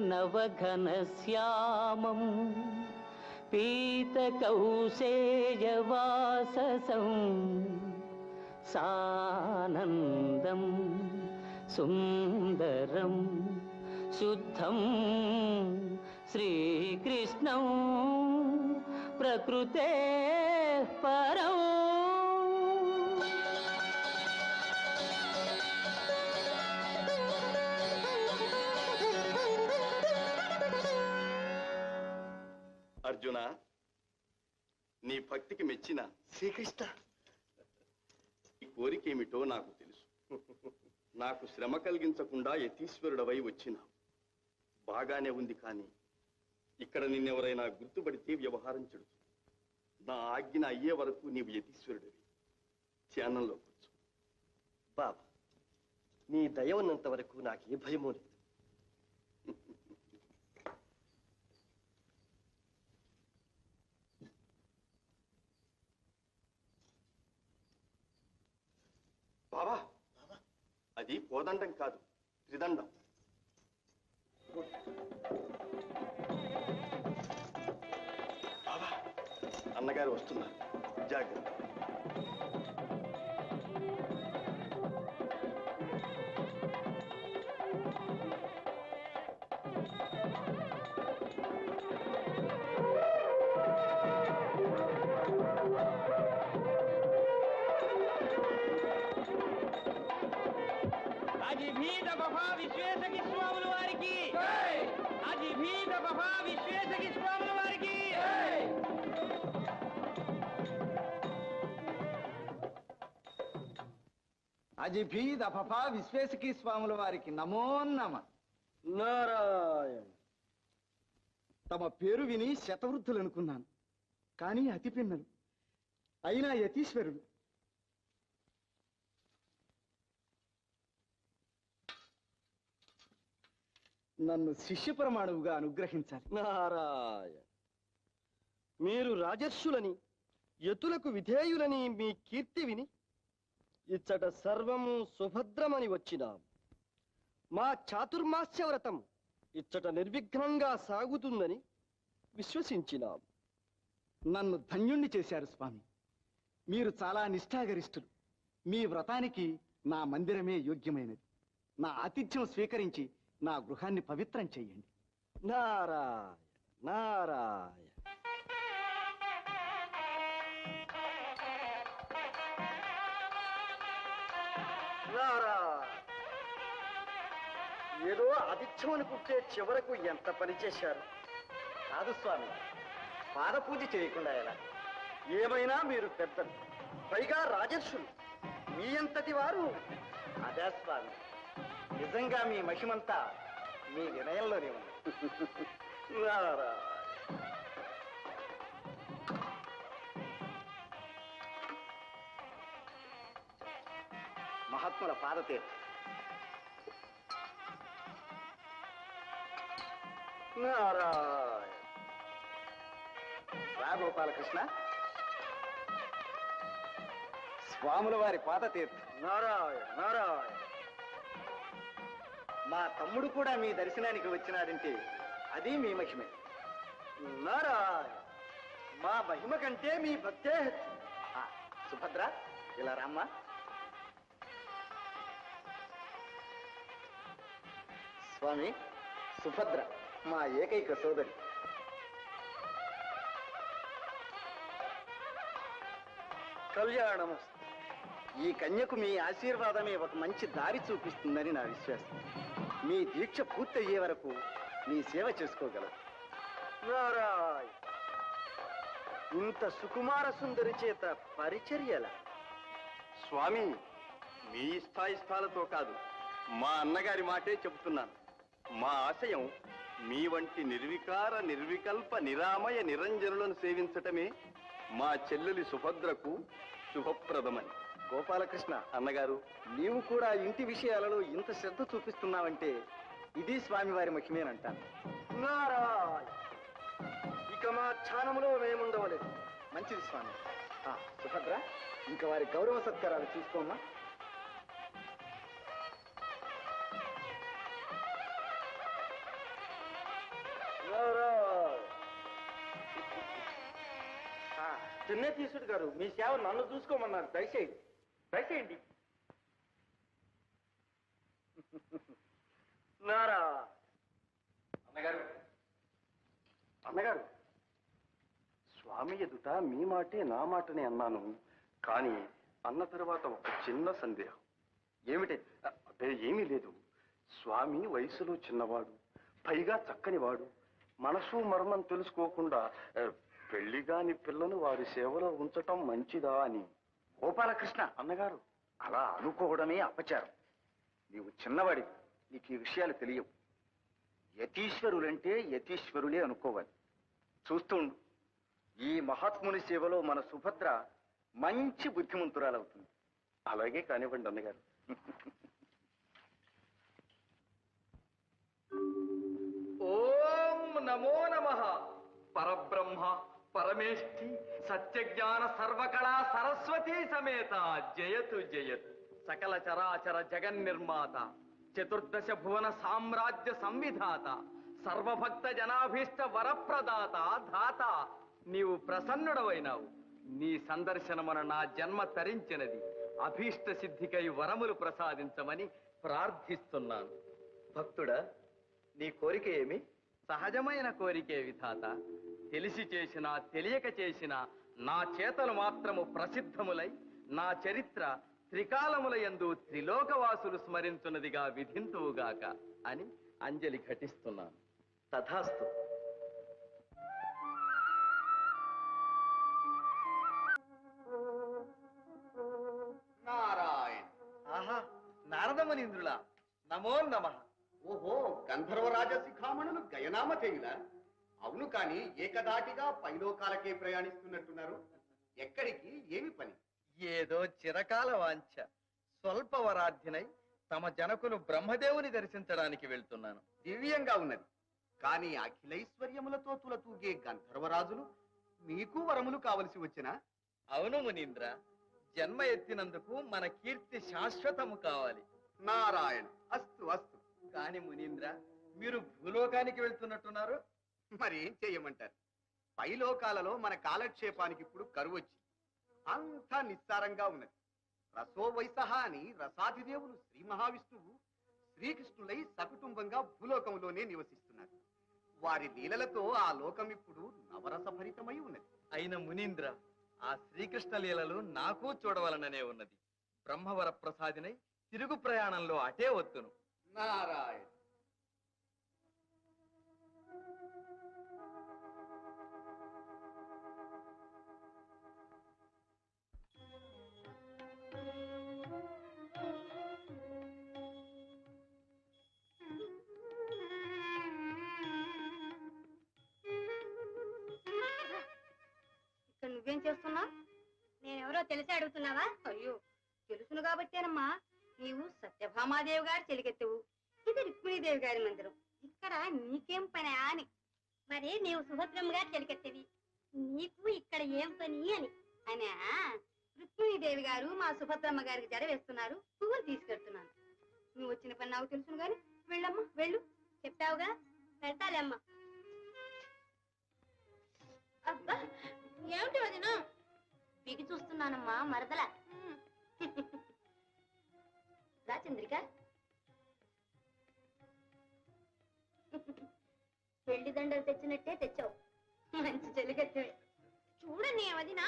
నవఘనశ్యామం పీతకౌశేయవాససం సానందం సుందరం శుద్ధం శ్రీకృష్ణం ప్రకృతే పరం. అర్జున, నీ భక్తికి మెచ్చిన శ్రీకృష్ణ, ఈ కోరికేమిటో నాకు తెలుసు. నాకు శ్రమ కలిగించకుండా యతీశ్వరుడవై వచ్చిన బాగానే ఉంది, కానీ ఇక్కడ నిన్నెవరైనా గుర్తుపడితే వ్యవహారం చెడుతుంది. నా ఆజ్ఞ అయ్యే వరకు నీవు యతీశ్వరుడివి. ధ్యానంలో కూర్చో. బాబా, నీ దయ ఉన్నంత వరకు నాకు ఏ భయమూ లేదు. బాబా, అది కోదండం కాదు, త్రిదండం. బాబా, అన్నగారు వస్తున్నారు, జాగ్రత్త. అజిభీత బఫా విశ్వేశకి స్వాముల వారికి, అజిభీత బఫా విశ్వేశకి స్వాముల వారికి. అజిభీద్ అఫఫా విశ్వేశకీ స్వాముల వారికి నమో నమ. నారాయణ. తమ పేరు విని శతవృద్ధులు అనుకున్నాను, కానీ అతి పిన్నలు అయినా యతీశ్వరుడు. నన్ను శిష్య ప్రమాణువుగా అనుగ్రహించాలి. నారాయణ. మీరు రాజర్షులని, యతులకు విధేయులని మీ కీర్తి విని ఇచ్చట సర్వము సుభద్రమని వచ్చినాం. మా చాతుర్మాస్య వ్రతం ఇచ్చట నిర్విఘ్నంగా సాగుతుందని విశ్వసించినాం. నన్ను ధన్యుణ్ణి చేశారు స్వామి. మీరు చాలా నిష్ఠాగరిష్ఠులు. మీ వ్రతానికి నా మందిరమే యోగ్యమైనది. నా ఆతిథ్యం స్వీకరించి నా గృహాన్ని పవిత్రం చెయ్యండి. నారాయణ నారాయణ. నారాయణ. ఏదో ఆతిథ్యం అనుకుంటే చివరకు ఎంత పని చేశారు. కాదు స్వామి, పాద పూజ చేయకుండా ఎలా? ఏమైనా మీరు పెద్దలు, పైగా రాజర్షులు. మీ అంతటి వారు. అదే స్వామి, నిజంగా మీ మహిమంతా మీ వినయంలోనే ఉంది. నారాయణ. మహాత్ముల పాదతీర్థం. నారాయణ. రా గోపాలకృష్ణ. స్వాముల వారి పాదతీర్థం. నారాయణ నారాయణ. మా తమ్ముడు కూడా మీ దర్శనానికి వచ్చినాడంటే అది మీ మహిమే. నారాయణ. మా మహిమ కంటే మీ భక్తే హెచ్చు. సుభద్ర, ఇలా రామ్మా. స్వామి, సుభద్ర మా ఏకైక సోదరి. కళ్యాణము. ఈ కన్యకు మీ ఆశీర్వాదమే ఒక మంచి దారి చూపిస్తుందని నా విశ్వాసం. మీ దీక్ష పూర్తయ్యే వరకు మీ సేవ చేసుకోగలరు. నారాయణ. ఇంత సుకుమార సుందరి చేత పరిచర్యల. స్వామి, మీ ఇష్టాయిష్టాలతో కాదు, మా అన్నగారి మాటే చెబుతున్నాను. మా ఆశయం మీ వంటి నిర్వికార నిర్వికల్ప నిరామయ నిరంజనులను సేవించటమే మా చెల్లెలి సుభద్రకు శుభప్రదమని. గోపాలకృష్ణ అన్నగారు, నీవు కూడా ఇంటి విషయాలలో ఇంత శ్రద్ధ చూపిస్తున్నావంటే ఇది స్వామివారి మహిమేనంటాను. నారాయణ. ఇక మా ఛానములో మేముండవలేదు. మంచిది స్వామి. సుభద్ర, ఇంకా వారి గౌరవ సత్కారాలు చూసుకోమ్మా. చిన్న తీసుడు గారు, మీ సేవ నన్ను చూసుకోమన్నారు. దయచేయండి దయచేయండి. నారా. అన్నగారు, అన్నగారు, స్వామి ఎదుట మీ మాటే నా మాటనే అన్నాను, కానీ అన్న తర్వాత ఒక చిన్న సందేహం. ఏమిటి? అదే ఏమీ లేదు. స్వామి వయసులో చిన్నవాడు, పైగా చక్కనివాడు. మనసు మర్మం తెలుసుకోకుండా పెళ్లిగాని పిల్లను వారి సేవలో ఉంచటం మంచిదా అని. గోపాలకృష్ణ అన్నగారు, అలా అనుకోవడమే అపచారం. నీవు చిన్నవాడి, నీకు ఈ విషయాలు తెలియవు. యతీశ్వరులంటే యతీశ్వరులే అనుకోవాలి. చూస్తుండు, ఈ మహాత్ముని సేవలో మన సుభద్ర మంచి బుద్ధిమంతురాలవుతుంది. అలాగే కానివ్వండి అన్నగారు. ఓం నమో నమః. పరబ్రహ్మ పరమేష్ఠి సత్యజ్ఞాన సర్వకళా సరస్వతీ సమేత జయతు జయతు. సకల చరాచర జగన్నిర్మాత, చతుర్దశ భువన సామ్రాజ్య సంవిధాత, సర్వభక్త జనాభీష్ట వరప్రదాత ధాత, నీవు ప్రసన్నుడవైనావు. నీ సందర్శనమున నా జన్మ తరించినది. అభీష్ట సిద్ధికై వరములు ప్రసాదించమని ప్రార్థిస్తున్నాను. భక్తుడా, నీ కోరిక ఏమి? సహజమైన కోరికే విధాత. తెలిసి చేసినా తెలియక చేసినా నా చేతలు మాత్రము ప్రసిద్ధములై నా చరిత్ర త్రికాలముల యందు త్రిలోకవాసులు స్మరించున్నదిగా విధింతువుగాక అని అంజలి ఘటిస్తున్నాను. తథాస్తు. నారాయణ. ఆహా, నారదమునీంద్రులా, నమో నమః. ఓహో, గంధర్వరాజ శిఖామణులు గయనామధేయుల? అవును, కాని ఏకదాటిగా పైలోకాలకే ప్రయాణిస్తున్నట్టున్నారు. ఎక్కడికి, ఏమి పని? ఏదో చిరకాల వాంఛ స్వల్పవరాధ్యనై తమ జనకులు బ్రహ్మదేవుని దర్శించడానికి వెళ్తున్నాను. దివ్యంగా ఉన్నది. కాని అఖిలైశ్వర్యములతో తులతూగే గంధర్వరాజులు మీకు వరములు కావలసి వచ్చినా? అవును మునీంద్ర, జన్మ ఎత్తినందుకు మన కీర్తి శాశ్వతము కావాలి. నారాయణ. అస్తు అస్తు. కాని మునీంద్ర, మీరు భూలోకానికి వెళ్తున్నట్టున్నారు. మరి ఏం చెయ్యమంటారు? పైలోకాలలో మన కాలక్షేపానికి ఇప్పుడు కరువు వచ్చి అంతా నిస్సారంగా ఉన్నది. రసో వైసహ అని రసాధిదేవులు శ్రీ మహావిష్ణువు శ్రీకృష్ణులై సకుటుంబంగా భూలోకంలోనే నివసిస్తున్నారు. వారి లీలలతో ఆ లోకం ఇప్పుడు నవరసభరితమై ఉన్నది. అయిన మునీంద్ర, ఆ శ్రీకృష్ణ లీలలు నాకు చూడవలననే ఉన్నది. బ్రహ్మవర ప్రసాదినై తిరుగు ప్రయాణంలో అటే వత్తును. నారాయణ. ఇక్కడ నువ్వేం చేస్తున్నావు? నేనెవరో తెలిసి అడుగుతున్నావా? అయ్యో, తెలుసును కాబట్టేనమ్మా. నీవు సత్యభామాదేవి గారి చెలికెత్తువు, ఇది రుక్మిణీదేవి గారి మందిరం. ఇక్కడ నీకేం పని అని. మరి నీవు సుభద్రమ్మ గారు చెలికెత్తేవి, నీకు ఇక్కడ ఏం పని అని. అనా, రుక్మిణీదేవి గారు మా సుభద్రమ్మ గారికి జడ వేస్తున్నారు, పువ్వులు తీసుకెడుతున్నాను. నువ్వు వచ్చిన పని నాకు తెలుసును గాని వెళ్ళమ్మా, వెళ్ళు. చెప్తావుగా, పెడతాలేమ్మా. అబ్బా, ఏమిటి వదిన? బిగి చూస్తున్నానమ్మా, మరదల. రా చంద్రిక. పెళ్లి దండలు తెచ్చినట్టే తెచ్చావు. మంచి చెలికెత్తువే. చూడండి వదిన.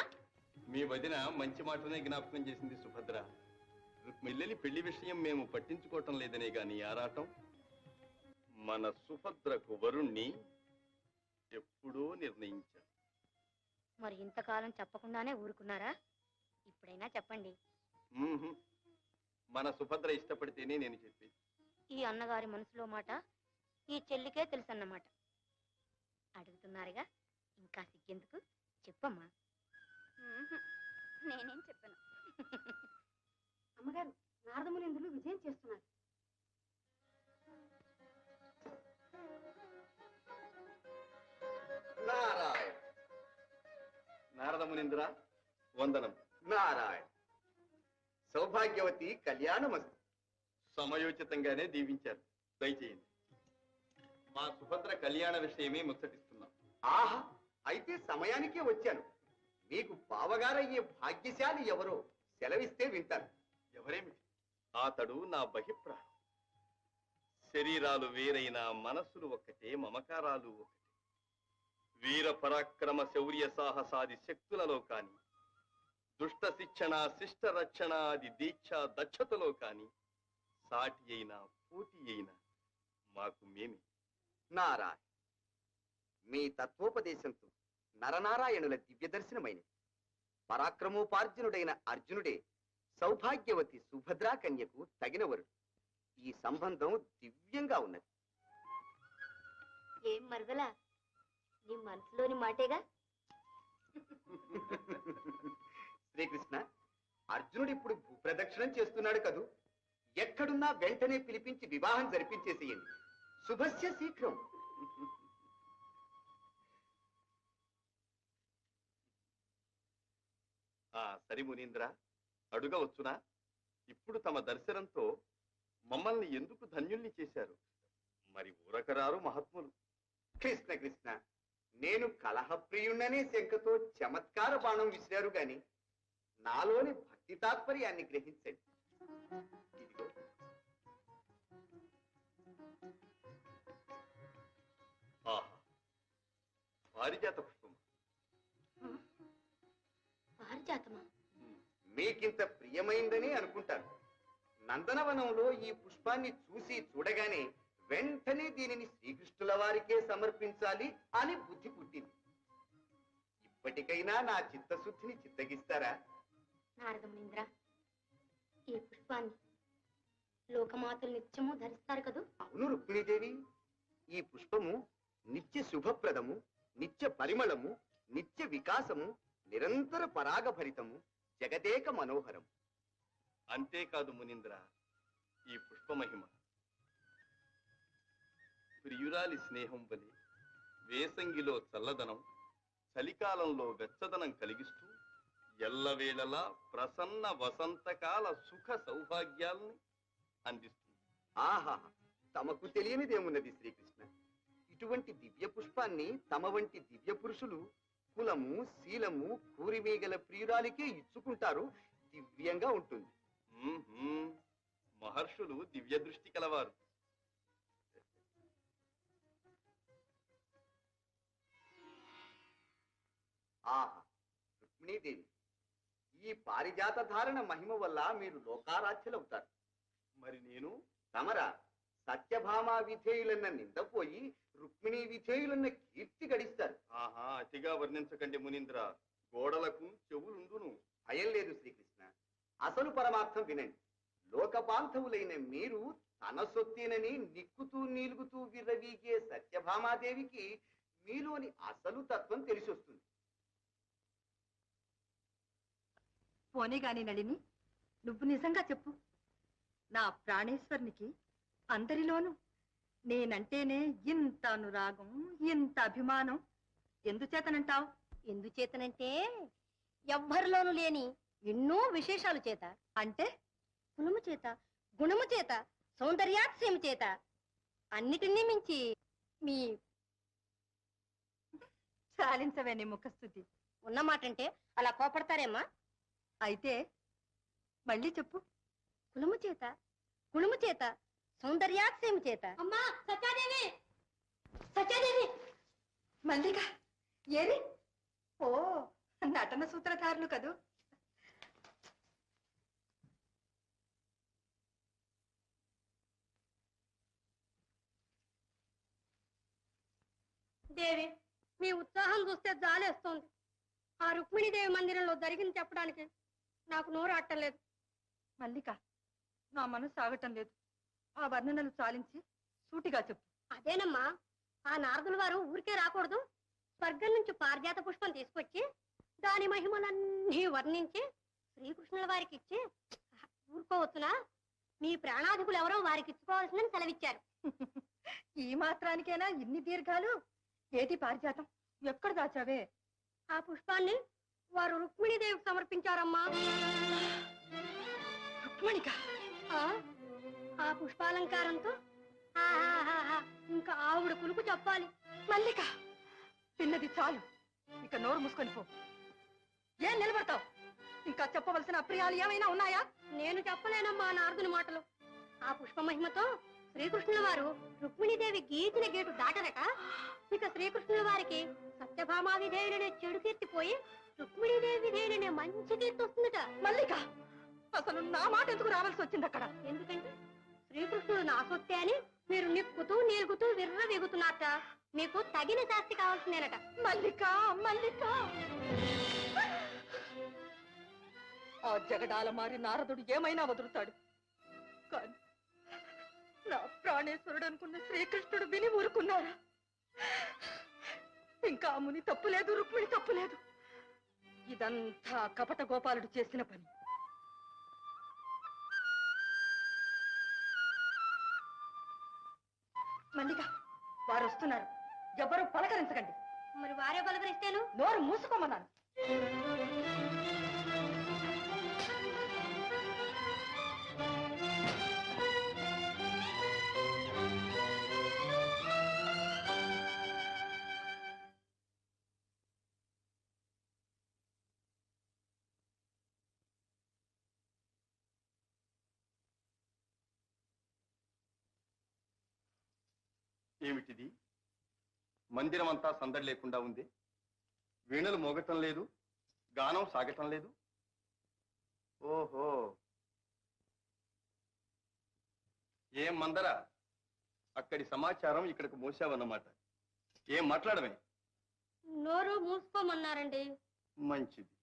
మీ వదిన మంచి మాటనే జ్ఞాపకం చేసింది సుభద్ర. రుక్మిల్లెలి పెళ్లి విషయం మేము పట్టించుకోవటం లేదనే గాని ఆరాటం. మన సుభద్రకు వరుణ్ణి ఎప్పుడో నిర్ణయించాం. మరి ఇంతకాలం చెప్పకుండానే ఊరుకున్నారా? ఇప్పుడైనా చెప్పండి. మన సుభద్ర ఇష్టపడితేనే నేను చెప్పేది. ఈ అన్నగారి మనసులో మాట ఈ చెల్లికే తెలుసన్నమాట. అడుగుతున్నారుగా, ఇంకా సిగ్గెందుకు, చెప్పమ్మా. నేనేం చెప్పను. అమ్మగారు, నారదమునిందులు విజయం చేస్తున్నారు. నారాయణ. నారదమునింద్ర, వందనం. నారాయణ. సౌభాగ్యవతి కళ్యాణమస్తు. సమయోచితంగానే దీవించారు. దయచేయండి. మా సుభద్ర కళ్యాణ విషయమే ముచ్చటిస్తున్నాం. ఆహా, అయితే సమయానికే వచ్చాను. మీకు బావగారయ్యే భాగ్యశాలి ఎవరో సెలవిస్తే వింటాను. ఎవరేమిటి? అతడు నా బహిప్రాణం. శరీరాలు వేరైన మనస్సులు ఒక్కటే, మమకారాలు ఒకటే. వీర పరాక్రమ శౌర్య సాహసాది శక్తులలో కాని, దుష్ట శిక్షణ శిష్ట రక్షణ అది దీక్ష దక్షతలో కాని సాటి అయినా పోటీ అయినా మాకు మేమే. నారాయణ. మీ తత్వోపదేశంతో నరనారాయణుల దివ్య దర్శనమైనది. పరాక్రమోపార్జునుడైన అర్జునుడే సౌభాగ్యవతి సుభద్రా కన్యకు తగినవరుడు. ఈ సంబంధం దివ్యంగా ఉన్నది. ఏం మరదలా నీ మనసులోని మాటేగా. శ్రీకృష్ణ, అర్జునుడు ఇప్పుడు భూప్రదక్షిణం చేస్తున్నాడు కదూ. ఎక్కడున్నా వెంటనే పిలిపించి వివాహం జరిపించేసేయండి. శుభస్య శీఘ్రం. సరి మునీంద్ర, అడుగవచ్చునా? ఇప్పుడు తమ దర్శనంతో మమ్మల్ని ఎందుకు ధన్యుల్ని చేశారు? మరి ఊరకరారు మహాత్ములు. కృష్ణ కృష్ణ, నేను కలహప్రియుణ్ణనే శంకతో చమత్కార బాణం విసిరారు గాని నాలోని భక్తి తాత్పర్యాన్ని గ్రహించండి. ఇదిగో. ఆహా, పారిజాత పుష్పం. పారిజాతమా? మీకింత ప్రియమైందని అనుకుంటాను. నందనవనంలో ఈ పుష్పాన్ని చూడగానే వెంటనే దీనిని శ్రీకృష్ణుల వారికే సమర్పించాలి అని బుద్ధి పుట్టింది. ఇప్పటికైనా నా చిత్తశుద్ధిని చిత్తగిస్తారా? నారదమునింద్ర, ఈ పుష్పాన్ని లోకమాతలు నిత్యము ధరిస్తారు కదూ? అవును రుక్మిణీదేవి, ఈ పుష్పము నిత్య శుభప్రదము, నిత్య పరిమళము, నిత్య వికాసము, నిరంతర పరాగభరితము, జగదేక మనోహరం. అంతేకాదు మునీంద్ర, ఈ పుష్పమహిమ ప్రియురాలి స్నేహం వలె వేసంగిలో చల్లదనం, చలికాలంలో వెచ్చదనం కలిగిస్తూ ఎల్లవేళలా ప్రసన్న వసంతకాల సుఖ సౌభాగ్యాల్ని అందిస్తుంది. ఆహా, తమకు తెలియనిదేమున్నది శ్రీకృష్ణ. ఇటువంటి దివ్య పుష్పాన్ని తమ వంటి దివ్య పురుషులు కులము, శీలము, కూరిమీగల ప్రియురాలికే ఇచ్చుకుంటారు. దివ్యంగా ఉంటుంది. మహర్షులు దివ్య దృష్టి కలవారు. ఆహా, రుక్మిణీదేవి, ఈ పారిజాత ధారణ మహిమ వల్ల మీరు లోకారాధ్యులవుతారు. మరి నేను తమరా సత్యభామా విధేయులన్న నిందపోయి రుక్మిణీ విధేయులన్న కీర్తి గడిస్తారు. ఆహా, అతిగా వర్ణించకండి మునీంద్ర, గోడలకు చెవులుండును. భయం లేదు శ్రీకృష్ణ. అసలు పరమార్థం వినండి. లోకబాంధవులైన మీరు తన సొత్తేనని నిక్కుతూ నీలుగుతూ విర్రవీగే సత్యభామాదేవికి మీలోని అసలు తత్వం తెలిసొస్తుంది. పోనీ గాని నళిని, నువ్వు నిజంగా చెప్పు. నా ప్రాణేశ్వరునికి అందరిలోనూ నేనంటేనే ఇంత అనురాగం, ఇంత అభిమానం ఎందుచేతనంటావు? ఎందుచేతనంటే ఎవ్వరిలోనూ లేని ఎన్నో విశేషాలు చేత. అంటే కులము చేత, గుణము చేత, సౌందర్యాతిశయము చేత, అన్నిటినీ మించి మీ చాలించవే నీ ముఖస్థుతి. ఉన్నమాటంటే అలా కోపడతారేమ్మా? అయితే మళ్ళీ చెప్పు. కులము చేత, గుణము చేత, సౌందర్యాతిశయము చేత. అమ్మా సత్యాదేవి, సత్యాదేవి! మల్లిక ఏరి? ఓ, నటన సూత్రధారులు కదూ. దేవి, మీ ఉత్సాహం చూస్తే జాలేస్తోంది. ఆ రుక్మిణీదేవి మందిరంలో జరిగింది చెప్పడానికి నాకు నోరు అట్టలేదు. మల్లిక, నా మనసు ఆగటం లేదు. ఆ వర్ణనలు చాలించి సూటిగా చెప్పు. అదేనమ్మా, ఆ నారదుల వారు ఊరికే రాకూడదు. స్వర్గం నుంచి పారిజాత పుష్పం తీసుకొచ్చి దాని మహిమలన్నీ వర్ణించి శ్రీకృష్ణుల వారికి ఇచ్చి ఊరుకోవచ్చునా? మీ ప్రాణాధికులు ఎవరో వారికి ఇచ్చుకోవాల్సిందని సెలవిచ్చారు. ఈ మాత్రానికైనా ఇన్ని దీర్ఘాలు? ఏది పారిజాతం? ఎక్కడ దాచావే? ఆ పుష్పాన్ని వారు రుక్మిణీదేవికి సమర్పించారమ్మా. రుక్మిణిక? ఆ పుష్పాలంకారంతో ఇంకా ఆవిడ కులుపు చెప్పాలి. మల్లిక, పిన్నది చాలు. ఇక నోరు మూసుకొని పో. ఏం నిలబడతావు? ఇంకా చెప్పవలసిన అప్రియాలు ఏమైనా ఉన్నాయా? నేను చెప్పలేనమ్మా నారదుని మాటలు. ఆ పుష్ప మహిమతో శ్రీకృష్ణుల వారు రుక్మిణీదేవి గీచిన గేటు దాటరట. ఇక శ్రీకృష్ణుల వారికి సత్యభామా విధేయులనే చెడు కీర్తిపోయి రుక్మిణీదేవి విధేయులనే మంచి కీర్తి వస్తుందట. మల్లిక, అసలు నా మాట ఎందుకు రావాల్సి వచ్చింది అక్కడ? ఎందుకంటే శ్రీకృష్ణుడు నా సొత్తే అని మీరు నిక్కుతూ నీలుగుతూ విర్ర వీగుతున్నారట. మీకు తగిన శాస్తి కావాల్సిందేనట. మల్లిక, మల్లిక! ఆ జగడాల మారి నారదుడు ఏమైనా వదులుతాడు, కానీ నా ప్రాణేశ్వరుడు అనుకున్న శ్రీకృష్ణుడు విని ఊరుకున్నారా? ఇంకా ముని తప్పులేదు, రుక్మిణి తప్పులేదు. ఇదంతా కపట గోపాలుడు చేసిన పని. మల్లిక, వారు వస్తున్నారు. ఎవరు పలకరించకండి. మరి వారే పలకరిస్తేను? నోరు మూసుకోమన్నాను. ఏమిటిది? మందిరం అంతా సందడి లేకుండా ఉంది. వీణలు మోగటం లేదు, గానం సాగటం లేదు. ఓహో, ఏం మందరా, అక్కడి సమాచారం ఇక్కడికి మోసావన్నమాట. ఏం మాట్లాడమే? నోరు మూసుకోమన్నారండి. మంచిది.